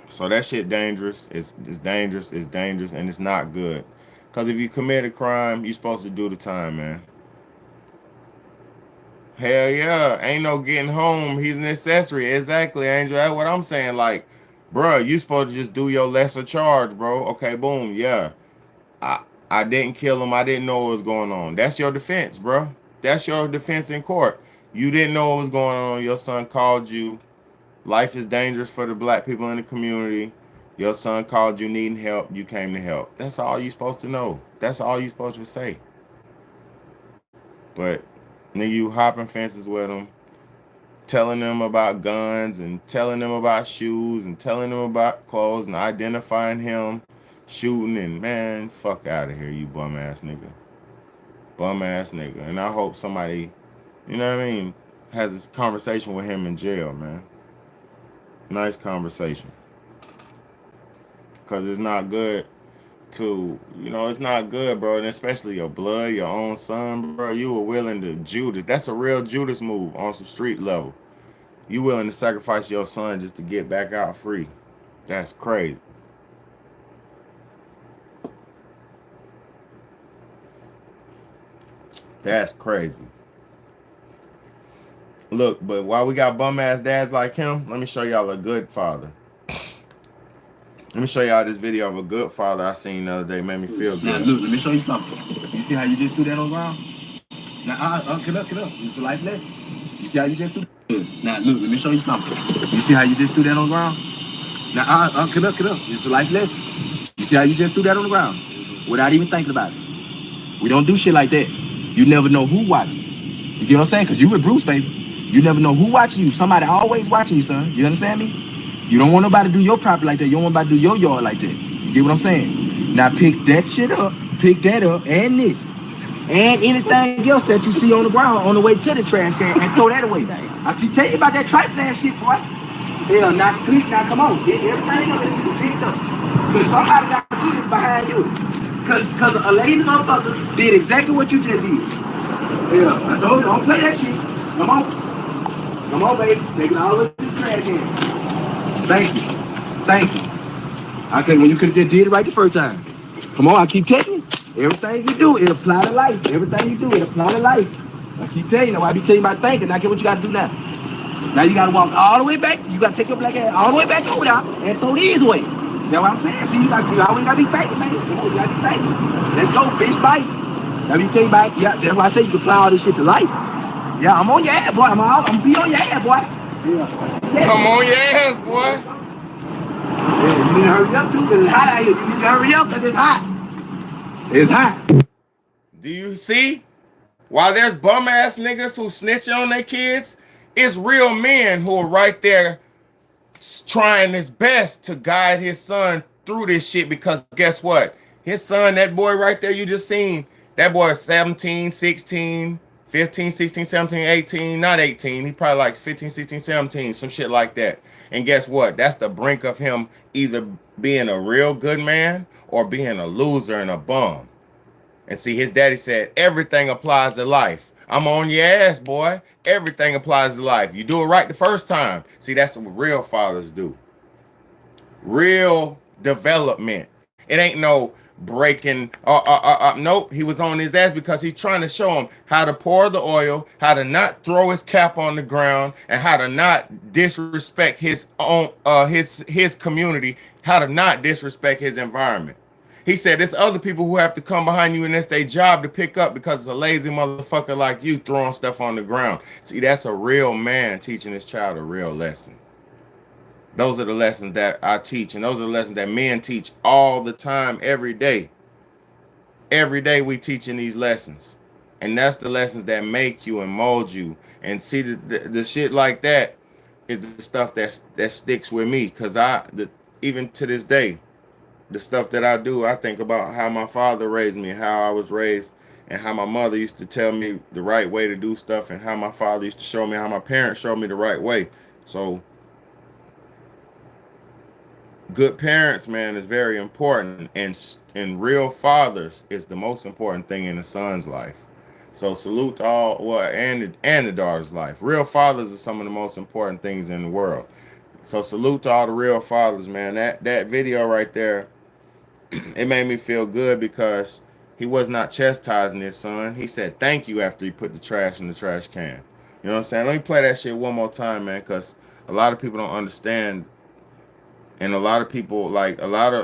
[SPEAKER 1] So that shit dangerous. It's dangerous. It's dangerous, and it's not good. Cause if you commit a crime, you're supposed to do the time, man. Hell yeah, ain't no getting home. He's an accessory. Exactly, Angel. That's what I'm saying. Like, bro, you supposed to just do your lesser charge, bro. Okay, boom, yeah. I didn't kill him. I didn't know what was going on. That's your defense, bro. That's your defense in court. You didn't know what was going on. Your son called you. Life is dangerous for the black people in the community. Your son called you needing help. You came to help. That's all you're supposed to know. That's all you're supposed to say. But nigga, you hopping fences with them, telling them about guns and telling them about shoes and telling them about clothes and identifying him, shooting, and man, fuck out of here, you bum ass nigga. Bum ass nigga. And I hope somebody, you know what I mean, has this conversation with him in jail, man. Nice conversation. Because it's not good to, you know, it's not good, bro. And especially your blood, your own son, bro. You were willing to Judas. That's a real Judas move on some street level. You willing to sacrifice your son just to get back out free. That's crazy. That's crazy. Look, but while we got bum ass dads like him, let me show y'all a good father. Let me show y'all this video of a good father I seen the other day. Made me feel good.
[SPEAKER 10] Now, look, let me show you something. You see how you just threw that on the ground? Now, get up. It's a life lesson. You see how you just threw that? Now, look, let me show you something. You see how you just threw that on the ground? Now, get up. It's a life lesson. You see how you just threw that on the ground? Without even thinking about it. We don't do shit like that. You never know who watching. You get what I'm saying? Because you with Bruce, baby. You never know who watching you. Somebody always watching you, son. You understand me? You don't want nobody to do your property like that. You don't want nobody to do your yard like that. You get what I'm saying? Now pick that shit up, and this, and anything else that you see on the ground on the way to the trash can, and throw that away. I keep telling you about that trifling ass shit, boy. Hell, now come on, get everything else that you picked up. Because somebody got to do this behind you. Because a lazy motherfucker did exactly what you just did. Yeah, I told you, don't play that shit. Come on, baby. Take it all the way to the trash can. Thank you. Okay, when you could have just did it right the first time. Come on, I keep telling you. Everything you do, it apply to life. Everything you do, it apply to life. I keep telling you. Now, I be telling you about thinking. Now, get what you got to do now. Now, you got to walk all the way back. You got to take your black ass all the way back over there and throw these away. That's what I'm saying. See, you always got to be thinking, man. Come on, you got to be thinking. Let's go, fish bite. Now, you tell you about, yeah, that's why I say you can apply all this shit to life. Yeah, I'm on your ass, boy. I'm be on your ass, boy. Yeah.
[SPEAKER 1] Come on your ass, boy.
[SPEAKER 10] Yeah, you need to hurry up too, because it's hot out here. You need to hurry up because it's hot. It's hot.
[SPEAKER 1] Do you see? While there's bum ass niggas who snitch on their kids, it's real men who are right there trying his best to guide his son through this shit, because guess what? His son, that boy right there you just seen, that boy is 17, 16, 15, 16, 17, 18, not 18. He probably like 15, 16, 17, some shit like that. And guess what? That's the brink of him either being a real good man or being a loser and a bum. And see, his daddy said, everything applies to life. I'm on your ass, boy. Everything applies to life. You do it right the first time. See, that's what real fathers do. Real development. It ain't no breaking. Nope. He was on his ass because he's trying to show him how to pour the oil, how to not throw his cap on the ground, and how to not disrespect his own his community, how to not disrespect his environment. He said there's other people who have to come behind you and it's their job to pick up because it's a lazy motherfucker like you throwing stuff on the ground. See, that's a real man teaching his child a real lesson. Those are the lessons that I teach, and those are the lessons that men teach all the time, every day. Every day we teaching these lessons. And that's the lessons that make you and mold you. And see, the shit like that is the stuff that sticks with me, because even to this day, the stuff that I do, I think about how my father raised me, how I was raised, and how my mother used to tell me the right way to do stuff, and how my father used to show me, how my parents showed me the right way. So good parents, man, is very important, and real fathers is the most important thing in a son's life. So salute to all, and the daughter's life. Real fathers are some of the most important things in the world. So salute to all the real fathers, man. That video right there, it made me feel good because he was not chastising his son. He said thank you after he put the trash in the trash can. You know what I'm saying? Let me play that shit one more time, man, because a lot of people don't understand, and a lot of people a lot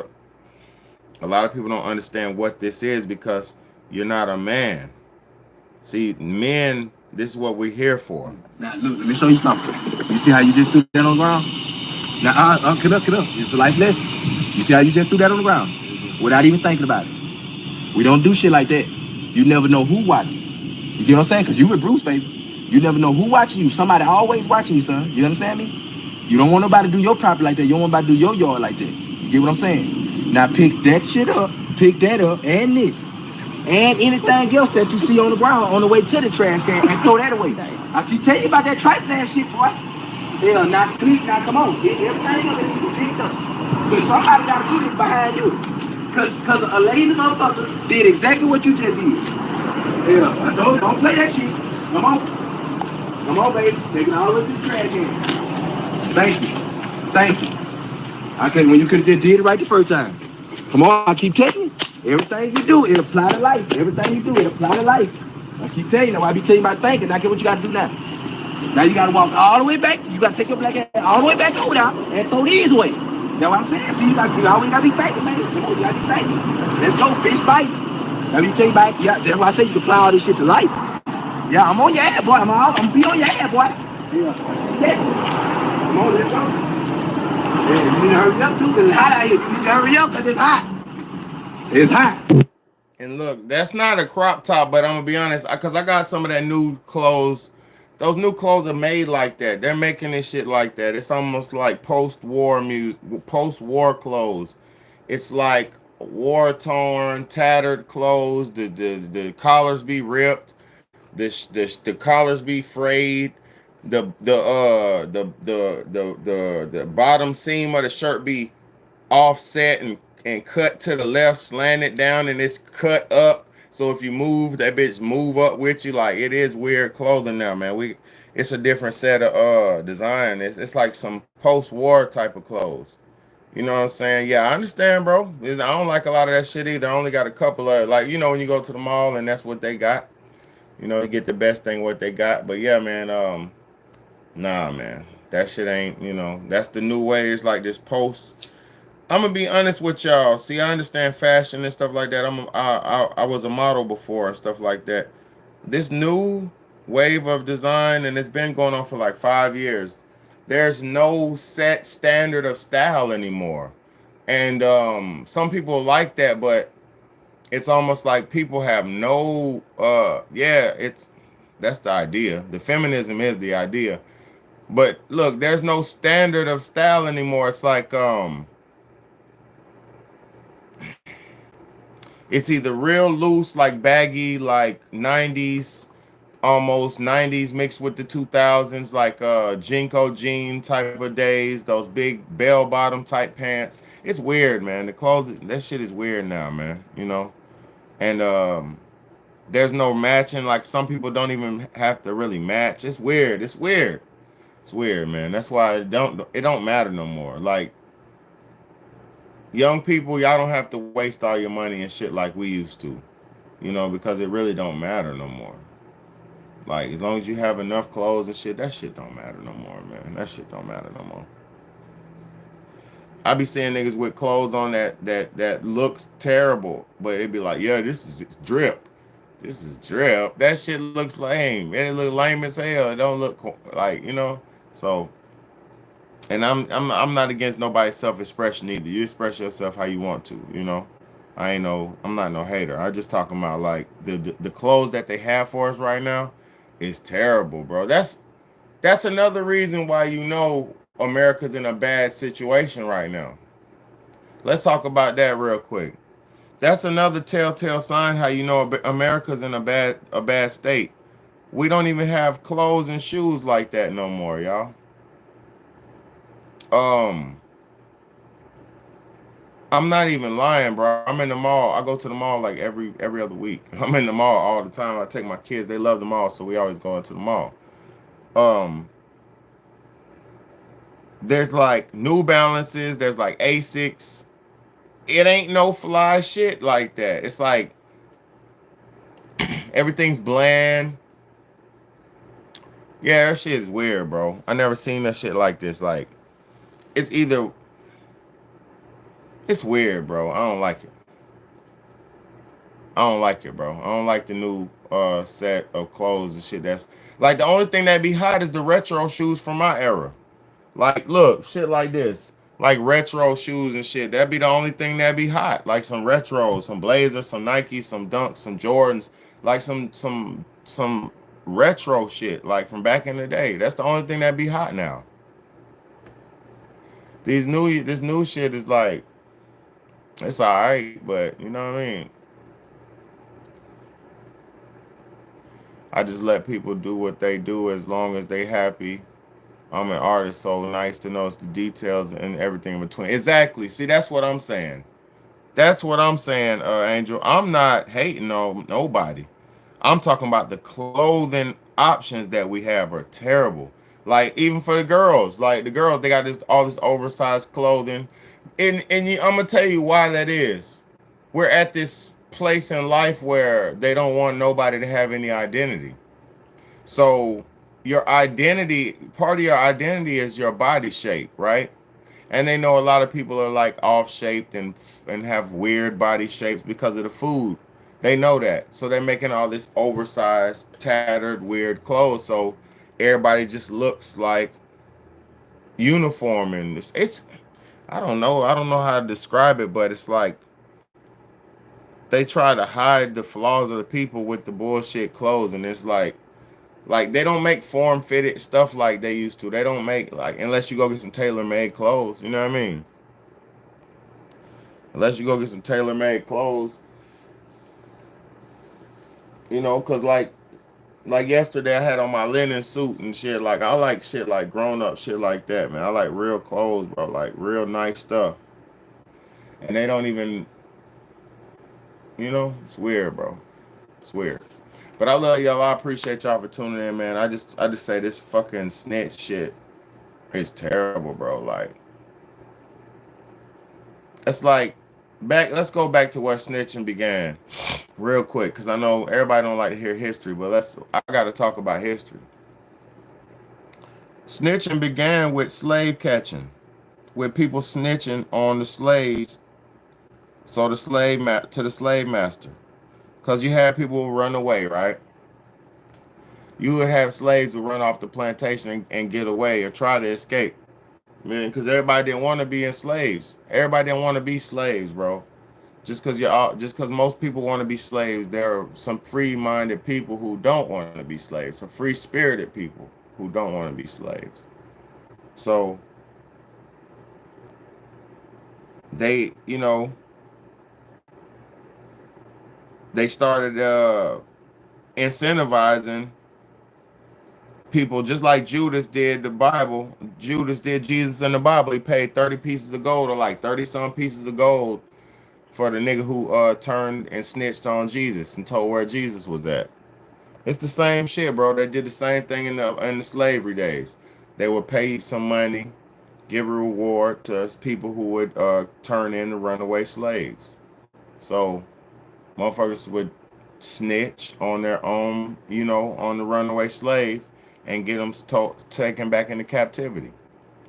[SPEAKER 1] of people don't understand what this is, because you're not a man. See, men, this is what we're here for.
[SPEAKER 10] Now, look, let me show you something. You see how you just threw that on the ground? Now, get up. It's a life lesson. You see how you just threw that on the ground without even thinking about it? We don't do shit like that. You never know who watching. You get what I'm saying? Because you with Bruce, baby. You never know who watching you. Somebody always watching you, son. You understand me? You don't want nobody to do your property like that. You don't want nobody to do your yard like that. You get what I'm saying? Now, pick that shit up. Pick that up and this. And anything else that you see on the ground on the way to the trash can, and throw that away. I keep telling you about that trifling ass shit, boy. Yeah, now please, now come on. Get everything else that you picked up. But somebody got to do this behind you. Because a lazy motherfucker did exactly what you just did. Yeah, I told you, don't play that shit. Come on. Come on, baby. Take it all the way to the trash can. Thank you. Okay, when you could have just did it right the first time. Come on, I keep telling you. Everything you do, it apply to life. Everything you do, it apply to life. I keep telling you, now I be telling you about thinking. Now get what you got to do now. Now you got to walk all the way back. You got to take your black ass all the way back over now and throw these away. That's what I'm saying. See, you always got to be thinking, man. Come on, you got to be thinking. Let's go, fish bite. Let me tell you about, yeah, that's why I say you can apply all this shit to life. Yeah, I'm on your ass, boy. I'm going to be on your ass, boy. Yeah. Come on, let's go. Yeah, you need to hurry up, too, because it's hot out here. You need to hurry up because it's hot. It's hot.
[SPEAKER 1] And look, that's not a crop top, but I'm gonna be honest, because I got some of that new clothes. Those new clothes are made like that. They're making this shit like that. It's almost like post-war clothes. It's like war-torn, tattered clothes. The collars be ripped. The collars be frayed. The bottom seam of the shirt be offset and cut to the left, slanted down, and it's cut up. So if you move, that bitch move up with you. Like, it is weird clothing now, man. It's a different set of design. It's like some post-war type of clothes. You know what I'm saying? Yeah, I understand, bro. I don't like a lot of that shit either. I only got a couple of, like, you know, when you go to the mall and that's what they got. You know, you get the best thing what they got. But yeah, man, nah, man. That shit ain't, you know, that's the new way. It's like this post. I'm gonna be honest with y'all. See, I understand fashion and stuff like that. I was a model before and stuff like that. This new wave of design, and it's been going on for like 5 years. there's no set standard of style anymore. And some people like that, but it's almost like people have no yeah, that's the idea. The feminism is the idea. But look, there's no standard of style anymore. It's like it's either real loose, like baggy, like 90s, almost 90s mixed with the 2000s, like Jinko jean type of days, those big bell bottom type pants. It's weird, man. The clothes, that shit is weird now, man. You know, and there's no matching. Like some people don't even have to really match. It's weird. It's weird. It's weird, man. That's why it don't matter no more. Like young people, y'all don't have to waste all your money and shit like we used to, you know, because it really don't matter no more. Like as long as you have enough clothes and shit, that shit don't matter no more, man. That shit don't matter no more. I be seeing niggas with clothes on that looks terrible, but it be like, yeah, this is drip. This is drip. That shit looks lame. It look lame as hell. It don't look like, you know. So, and I'm not against nobody's self-expression either. You express yourself how you want to, you know. I'm not no hater. I just talking about like the clothes that they have for us right now is terrible, bro. That's another reason why you know America's in a bad situation right now. Let's talk about that real quick. That's another telltale sign how you know America's in a bad state. We don't even have clothes and shoes like that no more, y'all. I'm not even lying, bro. I'm in the mall. I go to the mall like every other week. I'm in the mall all the time. I take my kids. They love the mall, so we always go into the mall. Um, there's like New Balances. There's like Asics. It ain't no fly shit like that. It's like everything's bland. Yeah, that shit is weird, bro. I never seen that shit like this. Like, it's either it's weird, bro. I don't like it. I don't like it, bro. I don't like the new set of clothes and shit. That's like the only thing that be hot is the retro shoes from my era. Like, look, shit like this. Like retro shoes and shit. That'd be the only thing that'd be hot. Like some retros, some Blazers, some Nikes, some Dunks, some Jordans, like some retro shit, like from back in the day. That's the only thing that'd be hot now. This new shit is like it's all right, but you know what I mean. I just let people do what they do as long as they happy. I'm an artist, so nice to know it's the details and everything in between. Exactly. See, that's what I'm saying. That's what I'm saying, Angel. I'm not hating on nobody. I'm talking about the clothing options that we have are terrible. Like even for the girls, like the girls, they got all this oversized clothing, and I'm gonna tell you why that is. We're at this place in life where they don't want nobody to have any identity. So your identity, part of your identity is your body shape, right? And they know a lot of people are like off shaped and have weird body shapes because of the food. They know that. So they're making all this oversized, tattered, weird clothes. So everybody just looks like uniform and it's I don't know. I don't know how to describe it, but it's like they try to hide the flaws of the people with the bullshit clothes, and it's like they don't make form fitted stuff like they used to. They don't make like unless you go get some tailor made clothes. You know what I mean? Unless you go get some tailor made clothes, you know, cause like yesterday I had on my linen suit and shit. Like I like shit like grown up shit like that, man. I like real clothes, bro. Like real nice stuff. And they don't even, you know, it's weird, bro. It's weird. But I love y'all. I appreciate y'all for tuning in, man. I just say this fucking snitch shit is terrible, bro. Like it's like let's go back to where snitching began real quick, because I know everybody don't like to hear history, but I gotta talk about history. Snitching began with slave catching, with people snitching on the slaves, so the slave master, because you had people run away, right? You would have slaves who run off the plantation and get away or try to escape. Man, because everybody didn't want to be enslaved. Everybody didn't want to be slaves, bro. Just because most people want to be slaves, there are some free-minded people who don't want to be slaves. Some free-spirited people who don't want to be slaves. So they, they started incentivizing people just like Judas did the Bible. Judas did Jesus in the Bible. He paid 30 pieces of gold or like 30 some pieces of gold for the nigga who turned and snitched on Jesus and told where Jesus was at. It's the same shit, bro. They did the same thing in the slavery days. They would pay some money, give a reward to people who would turn in the runaway slaves. So motherfuckers would snitch on their own, on the runaway slave and get them taken back into captivity.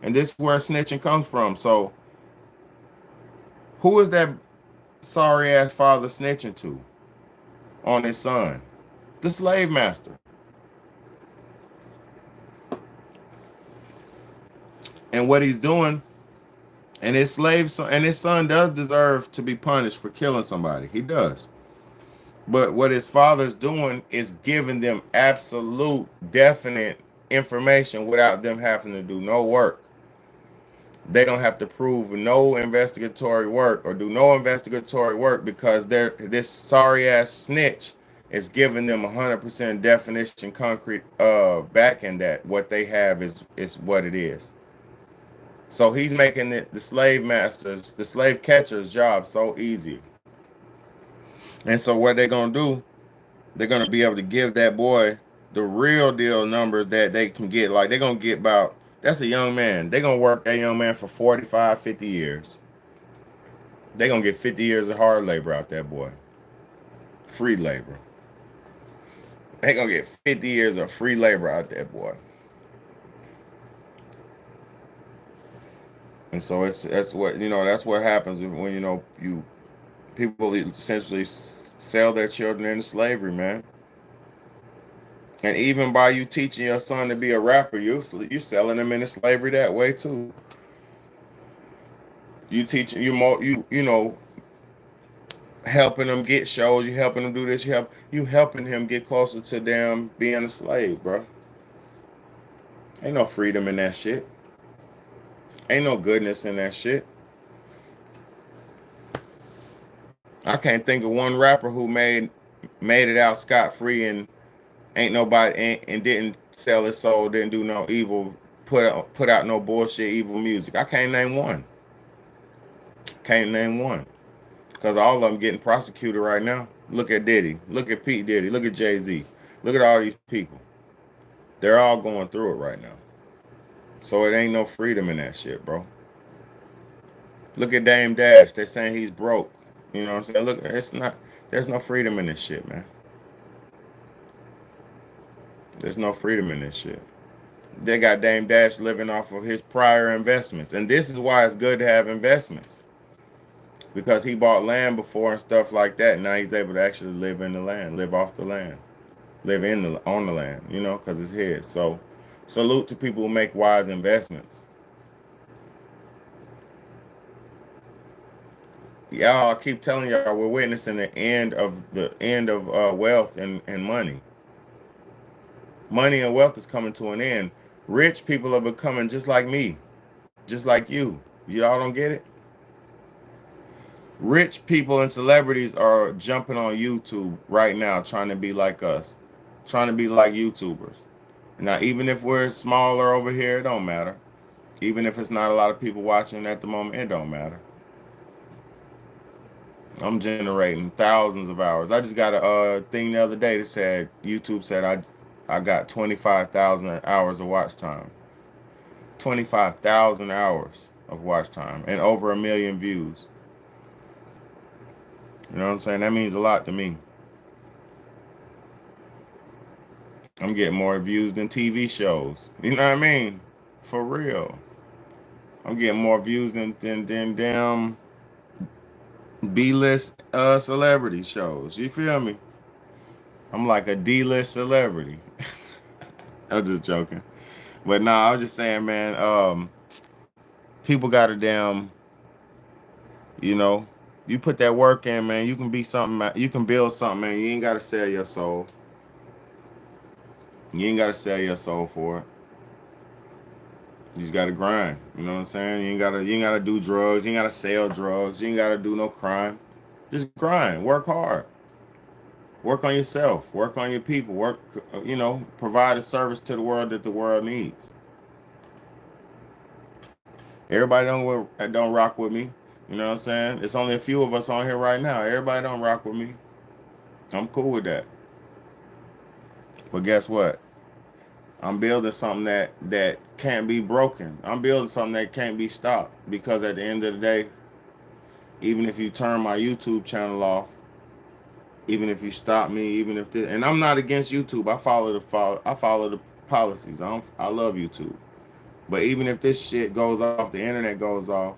[SPEAKER 1] And this is where snitching comes from. So who is that sorry ass father snitching to on his son? The slave master. And what he's doing, and his son does deserve to be punished for killing somebody. He does. But what his father's doing is giving them absolute, definite information without them having to do no work. They don't have to prove no investigatory work or do no investigatory work because this sorry ass snitch is giving them 100% definition, concrete backing that what they have is what it is. So he's making it the slave masters, the slave catchers' job so easy. And so what they're gonna do, they're gonna be able to give that boy the real deal numbers that they can get. Like they're gonna get about, that's a young man. They're gonna work that young man for 45, 50 years. They're gonna get 50 years of hard labor out that boy. Free labor. They're gonna get 50 years of free labor out that boy. And so that's what happens when people essentially sell their children into slavery, man. And even by you teaching your son to be a rapper, you selling him into slavery that way too. You teaching helping him get shows, you helping him do this, you helping him get closer to them being a slave, bro. Ain't no freedom in that shit. Ain't no goodness in that shit. I can't think of one rapper who made it out scot-free and ain't nobody and didn't sell his soul, didn't do no evil, put out no bullshit evil music. I can't name one. Can't name one. Because all of them getting prosecuted right now. Look at Diddy. Look at Pete Diddy. Look at Jay-Z. Look at all these people. They're all going through it right now. So it ain't no freedom in that shit, bro. Look at Dame Dash. They're saying he's broke. You know what I'm saying? Look, there's no freedom in this shit, man. There's no freedom in this shit. They got Dame Dash living off of his prior investments. And this is why it's good to have investments. Because he bought land before and stuff like that. Now he's able to actually live in the land, live off the land, live on the land, because it's his. So salute to people who make wise investments. Y'all, I keep telling y'all, we're witnessing the end of wealth and money. Money and wealth is coming to an end. Rich people are becoming just like me, just like you. Y'all don't get it? Rich people and celebrities are jumping on YouTube right now, trying to be like us, trying to be like YouTubers. Now, even if we're smaller over here, it don't matter. Even if it's not a lot of people watching at the moment, it don't matter. I'm generating thousands of hours. I just got a thing the other day that said, YouTube said I got 25,000 hours of watch time. 25,000 hours of watch time and over 1 million views. You know what I'm saying? That means a lot to me. I'm getting more views than TV shows. You know what I mean? For real. I'm getting more views than damn B-list celebrity shows. You feel me? I'm like a D-list celebrity. I'm just joking. But no, I was just saying, man, people got a damn, you know, you put that work in, man, you can be something, you can build something, man. You ain't gotta sell your soul. You ain't gotta sell your soul for it. You just gotta grind. You know what I'm saying? You ain't gotta do drugs, you ain't gotta sell drugs, you ain't gotta do no crime. Just grind, work hard. Work on yourself, work on your people, provide a service to the world that the world needs. Everybody don't rock with me. You know what I'm saying? It's only a few of us on here right now. Everybody don't rock with me. I'm cool with that. But guess what? I'm building something that can't be broken. I'm building something that can't be stopped. Because at the end of the day, even if you turn my YouTube channel off, even if you stop me, even if this, and I'm not against YouTube. I follow the policies. I love YouTube. But even if this shit goes off, the internet goes off,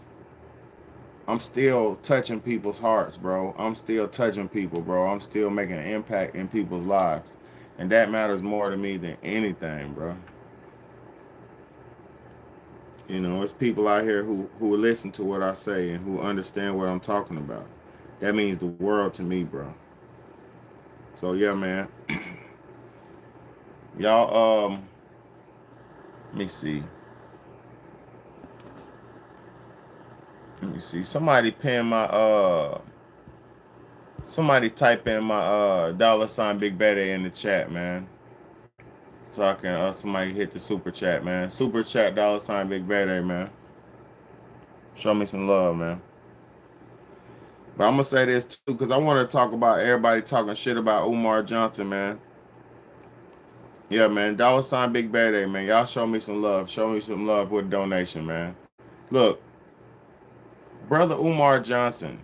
[SPEAKER 1] I'm still touching people's hearts, bro. I'm still touching people, bro. I'm still making an impact in people's lives. And that matters more to me than anything, bro. You know, it's people out here who listen to what I say and who understand what I'm talking about. That means the world to me, bro. So yeah, man. Y'all, let me see. Somebody pin my somebody type in my $ Big Betty in the chat, man. So I can somebody hit the super chat, man. Super chat $ Big Betty, man. Show me some love, man. But I'm gonna say this too, because I want to talk about everybody talking shit about Umar Johnson, man. Yeah, man. $ Big Betty, man. Y'all show me some love. Show me some love with a donation, man. Look, brother Umar Johnson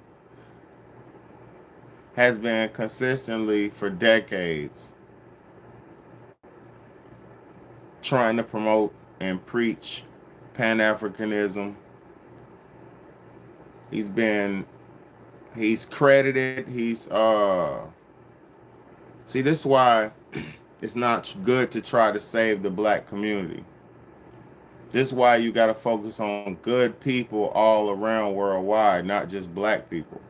[SPEAKER 1] has been consistently for decades trying to promote and preach Pan-Africanism. He's credited. See, this is why it's not good to try to save the black community. This is why you got to focus on good people all around worldwide, not just black people.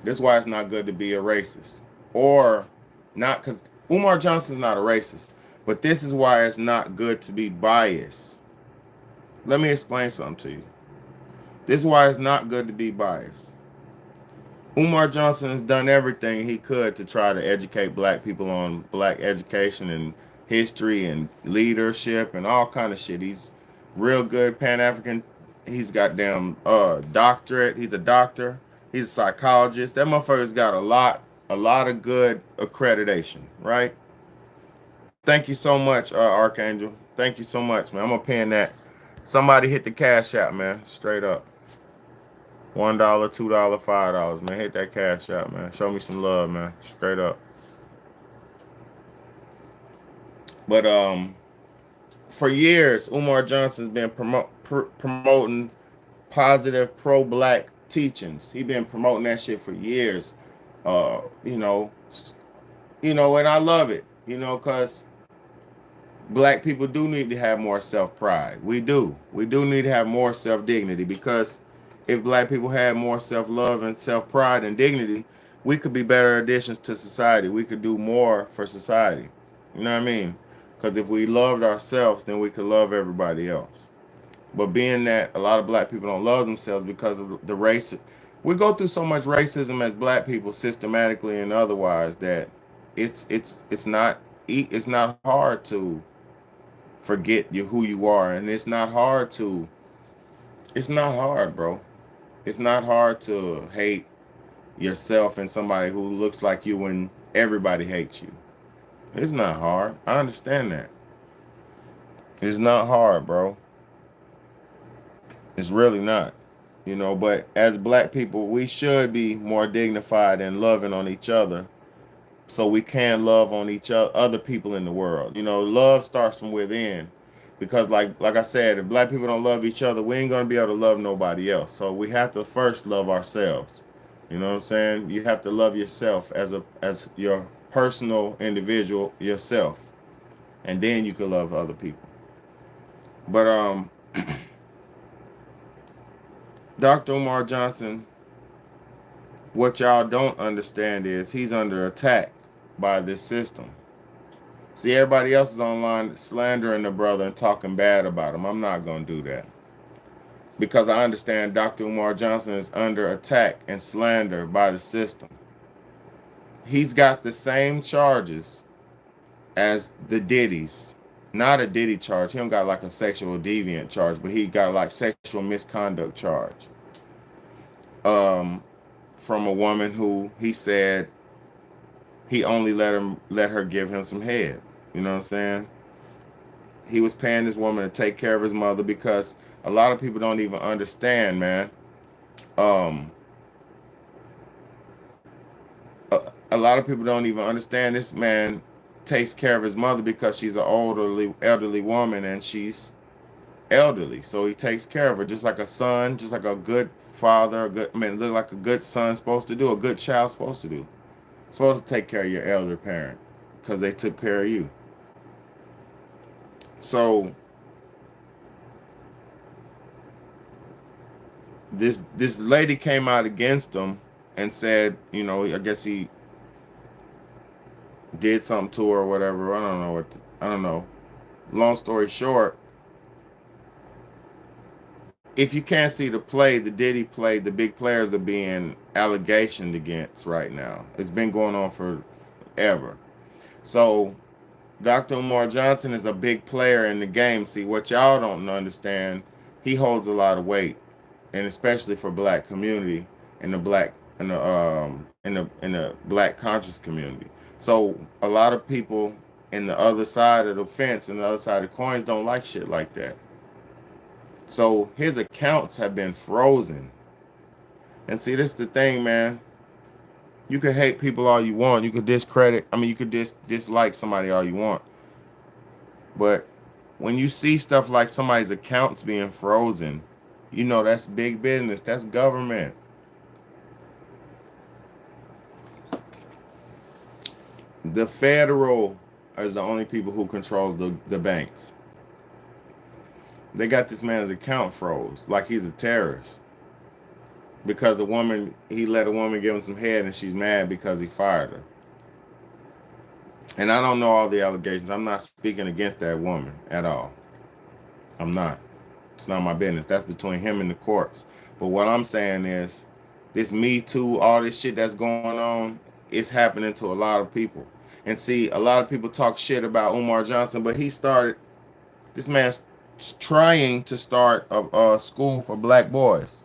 [SPEAKER 1] This is why it's not good to be a racist. Or not, because Umar Johnson's not a racist. But this is why it's not good to be biased. Let me explain something to you. This is why it's not good to be biased. Umar Johnson has done everything he could to try to educate black people on black education and history and leadership and all kind of shit. He's real good Pan-African. He's got damn doctorate. He's a doctor. He's a psychologist. That motherfucker's got a lot of good accreditation, right? Thank you so much, Archangel. Thank you so much, man. I'm gonna pin that. Somebody hit the cash app, man. Straight up. $1, $2, $5, man. Hit that cash app, man. Show me some love, man. Straight up. But for years, Umar Johnson's been promoting positive pro-black teachings. He's been promoting that shit for years. And I love it, because black people do need to have more self-pride. We do need to have more self-dignity, because if black people had more self-love and self-pride and dignity, we could be better additions to society. We could do more for society. You know what I mean? Because if we loved ourselves, then we could love everybody else. But being that a lot of black people don't love themselves because of the race, we go through so much racism as black people, systematically and otherwise, that it's not hard to forget who you are, and it's not hard, bro. It's not hard to hate yourself and somebody who looks like you when everybody hates you. It's not hard. I understand that. It's not hard, bro. It's really not. But as black people, we should be more dignified and loving on each other, so we can love on each other people in the world. Love starts from within, because like I said, if black people don't love each other, we ain't gonna be able to love nobody else. So we have to first love ourselves. You know what I'm saying? You have to love yourself as your personal individual yourself. and then you can love other people. But Dr. Umar Johnson, what y'all don't understand is he's under attack by this system. See, everybody else is online slandering the brother and talking bad about him. I'm not going to do that. Because I understand Dr. Umar Johnson is under attack and slander by the system. He's got the same charges as the Diddy's. Not a Diddy charge. He don't got like a sexual deviant charge, but he got like sexual misconduct charge. From a woman who he said he only let her give him some head. You know what I'm saying? He was paying this woman to take care of his mother, because a lot of people don't even understand, man. A lot of people don't even understand this man takes care of his mother because she's an elderly woman, and she's elderly. So he takes care of her just like a son, just like a good father, look like a good son supposed to do, a good child supposed to do. Supposed to take care of your elder parent because they took care of you. So this lady came out against him and said, you know, I guess he did something to her or whatever. I don't know. Long story short, if you can't see the play, the Diddy play, the big players are being allegationed against right now. It's been going on forever. So Dr. Umar Johnson is a big player in the game. See, what y'all don't understand, he holds a lot of weight, and especially for black community and the black in the black conscious community. So a lot of people in the other side of the fence and the other side of the coins don't like shit like that. So his accounts have been frozen. And see, this is the thing, man. You can hate people all you want. You could you could dislike somebody all you want. But when you see stuff like somebody's accounts being frozen, you know that's big business. That's government. The federal is the only people who controls the banks. They got this man's account froze like he's a terrorist. Because he let a woman give him some head, and she's mad because he fired her. And I don't know all the allegations. I'm not speaking against that woman at all. I'm not. It's not my business. That's between him and the courts. But what I'm saying is, this Me Too, all this shit that's going on, it's happening to a lot of people. And see, a lot of people talk shit about Umar Johnson, but this man's trying to start a school for black boys.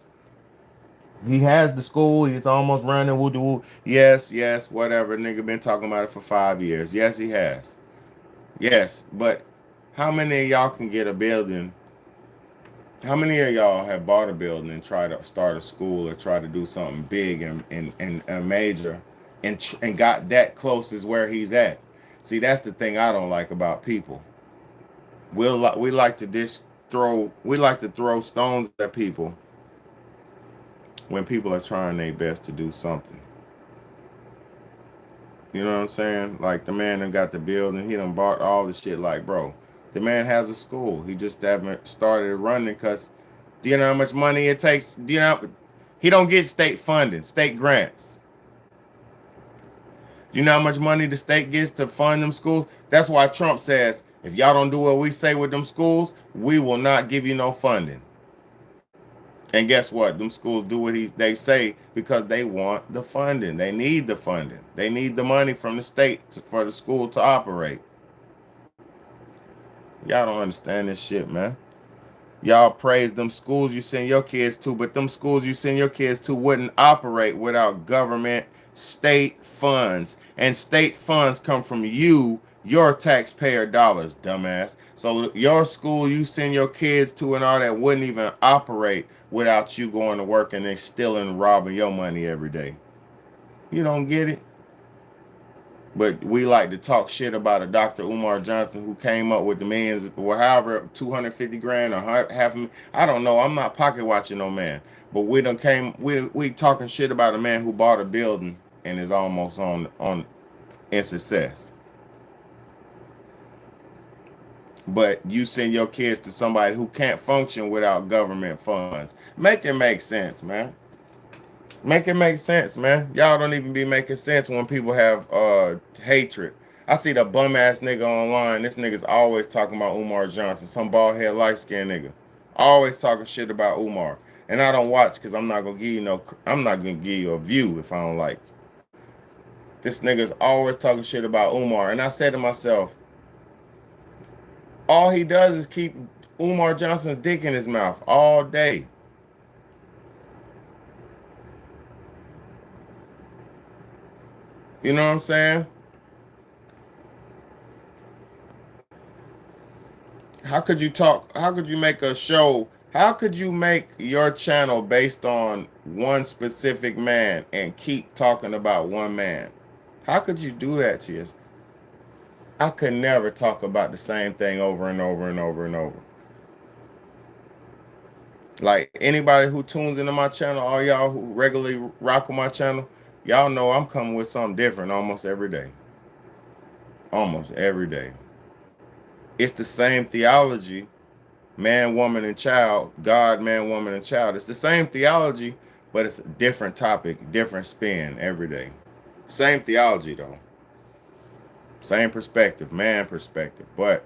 [SPEAKER 1] He has the school. He's almost running. Woo. Yes, whatever. Nigga been talking about it for 5 years. Yes, he has. Yes, but how many of y'all can get a building? How many of y'all have bought a building and tried to start a school or try to do something big and major and got that close as where he's at? See, that's the thing I don't like about people. We like to throw stones at people when people are trying their best to do something. You know what I'm saying? Like, the man done got the building. He done bought all the shit. Like, bro, the man has a school. He just haven't started running because, do you know how much money it takes? Do you know? He don't get state funding, state grants. Do you know how much money the state gets to fund them schools? That's why Trump says, if y'all don't do what we say with them schools, we will not give you no funding. And guess what? Them schools do what they say because they want the funding. They need the funding. They need the money from the state for the school to operate. Y'all don't understand this shit, man. Y'all praise them schools you send your kids to, but them schools you send your kids to wouldn't operate without government, state funds. And state funds come from you, your taxpayer dollars, dumbass. So your school you send your kids to and all that wouldn't even operate without you going to work and they stealing and robbing your money every day. You don't get it? But we like to talk shit about a Dr. Umar Johnson who came up with the millions, or however, 250 grand or half a million. I don't know. I'm not pocket watching no man. But we talking shit about a man who bought a building and is almost in success. but you send your kids to somebody who can't function without government funds. Make it make sense, man. Make it make sense, man. Y'all don't even be making sense when people have hatred. I see the bum ass nigga online. This nigga's always talking about Umar Johnson, some bald head light skinned nigga. Always talking shit about Umar. And I don't watch because I'm not gonna give you no. I'm not gonna give you a view if I don't like. This nigga's always talking shit about Umar. And I said to myself, all he does is keep Umar Johnson's dick in his mouth all day. You know what I'm saying? How could you talk? How could you make a show? How could you make your channel based on one specific man and keep talking about one man? How could you do that to us? I could never talk about the same thing over and over and over and over. Like anybody who tunes into my channel, all y'all who regularly rock with my channel, y'all know I'm coming with something different almost every day. Almost every day. It's the same theology, man, woman, and child, God, man, woman, and child. It's the same theology, but it's a different topic, different spin every day. Same theology, though. Same perspective, man perspective, but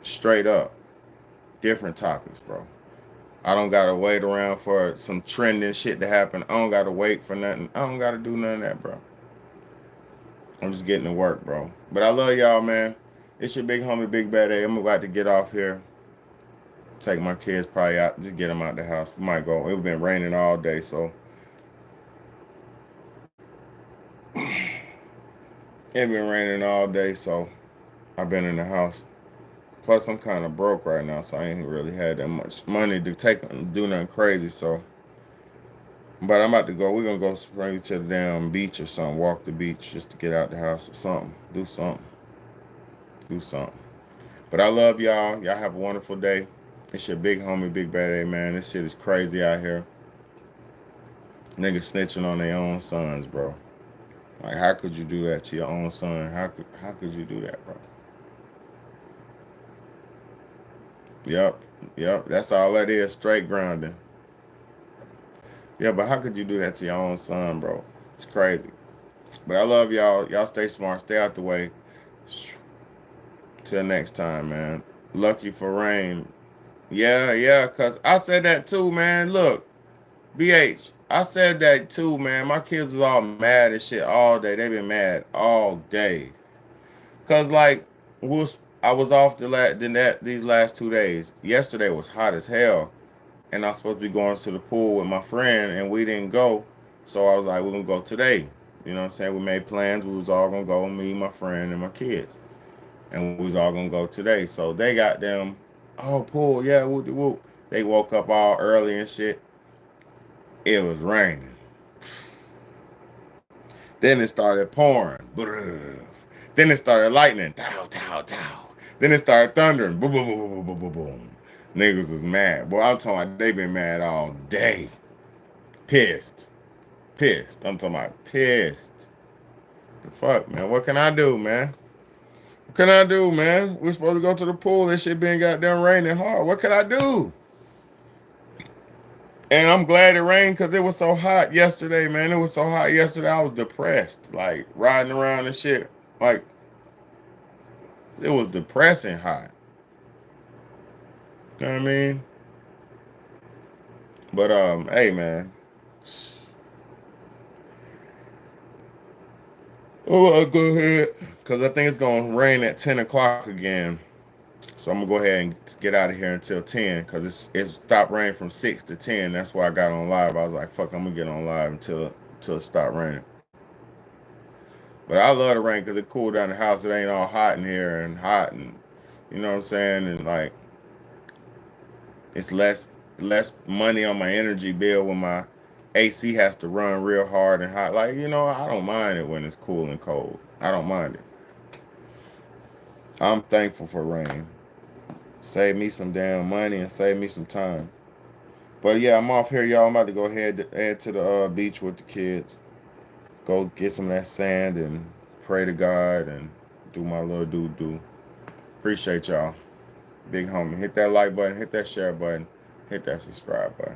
[SPEAKER 1] straight up, different topics, bro. I don't got to wait around for some trending shit to happen. I don't got to wait for nothing. I don't got to do none of that, bro. I'm just getting to work, bro. But I love y'all, man. It's your big homie, Big Bad A. I'm about to get off here. Take my kids probably out. Just get them out the house. We might go. It's been raining all day, so. It's been raining all day, so I've been in the house. Plus, I'm kind of broke right now, so I ain't really had that much money to do nothing crazy, so. But I'm about to go. We're going to go spring to the damn beach or something. Walk the beach just to get out the house or something. Do something. Do something. But I love y'all. Y'all have a wonderful day. It's your big homie, Big Bad A, man. This shit is crazy out here. Niggas snitching on their own sons, bro. Like, how could you do that to your own son? How could you do that, bro? Yep. That's all that is, straight grounding. Yeah, but how could you do that to your own son, bro? It's crazy. But I love y'all. Y'all stay smart. Stay out the way. Till next time, man. Lucky for rain. Yeah, because I said that too, man. Look, BH, I said that too, man. My kids was all mad and shit all day. They been mad all day. Because, like, I was off these last 2 days. Yesterday was hot as hell. And I was supposed to be going to the pool with my friend, and we didn't go. So I was like, we're going to go today. You know what I'm saying? We made plans. We was all going to go, me, my friend, and my kids. And we was all going to go today. So they got them, oh, pool, yeah, whoop. They woke up all early and shit. It was raining. Then it started pouring. Then it started lightning. Tow. Then it started thundering. Boom. Niggas was mad. Boy, I'm talking about they been mad all day. Pissed. I'm talking about pissed. The fuck, man? What can I do, man? We're supposed to go to the pool. This shit been goddamn raining hard. What can I do? And I'm glad it rained because it was so hot yesterday, man. It was so hot yesterday. I was depressed. Like, riding around and shit. Like, it was depressing hot. You know what I mean? But hey, man. Oh, I'll go ahead because I think it's gonna rain at 10 o'clock again. So I'm gonna go ahead and get out of here until 10 because it stopped raining from 6 to 10. That's why I got on live. I was like, fuck, I'm gonna get on live until it stopped raining. But I love the rain because it cooled down the house. It ain't all hot in here and hot, and you know what I'm saying? And like, it's less money on my energy bill when my AC has to run real hard and hot. Like, you know, I don't mind it when it's cool and cold. I don't mind it. I'm thankful for rain. Save me some damn money and save me some time. But yeah, I'm off here, y'all. I'm about to go ahead to the beach with the kids. Go get some of that sand and pray to God and do my little do. Appreciate y'all. Big homie. Hit that like button, hit that share button, hit that subscribe button.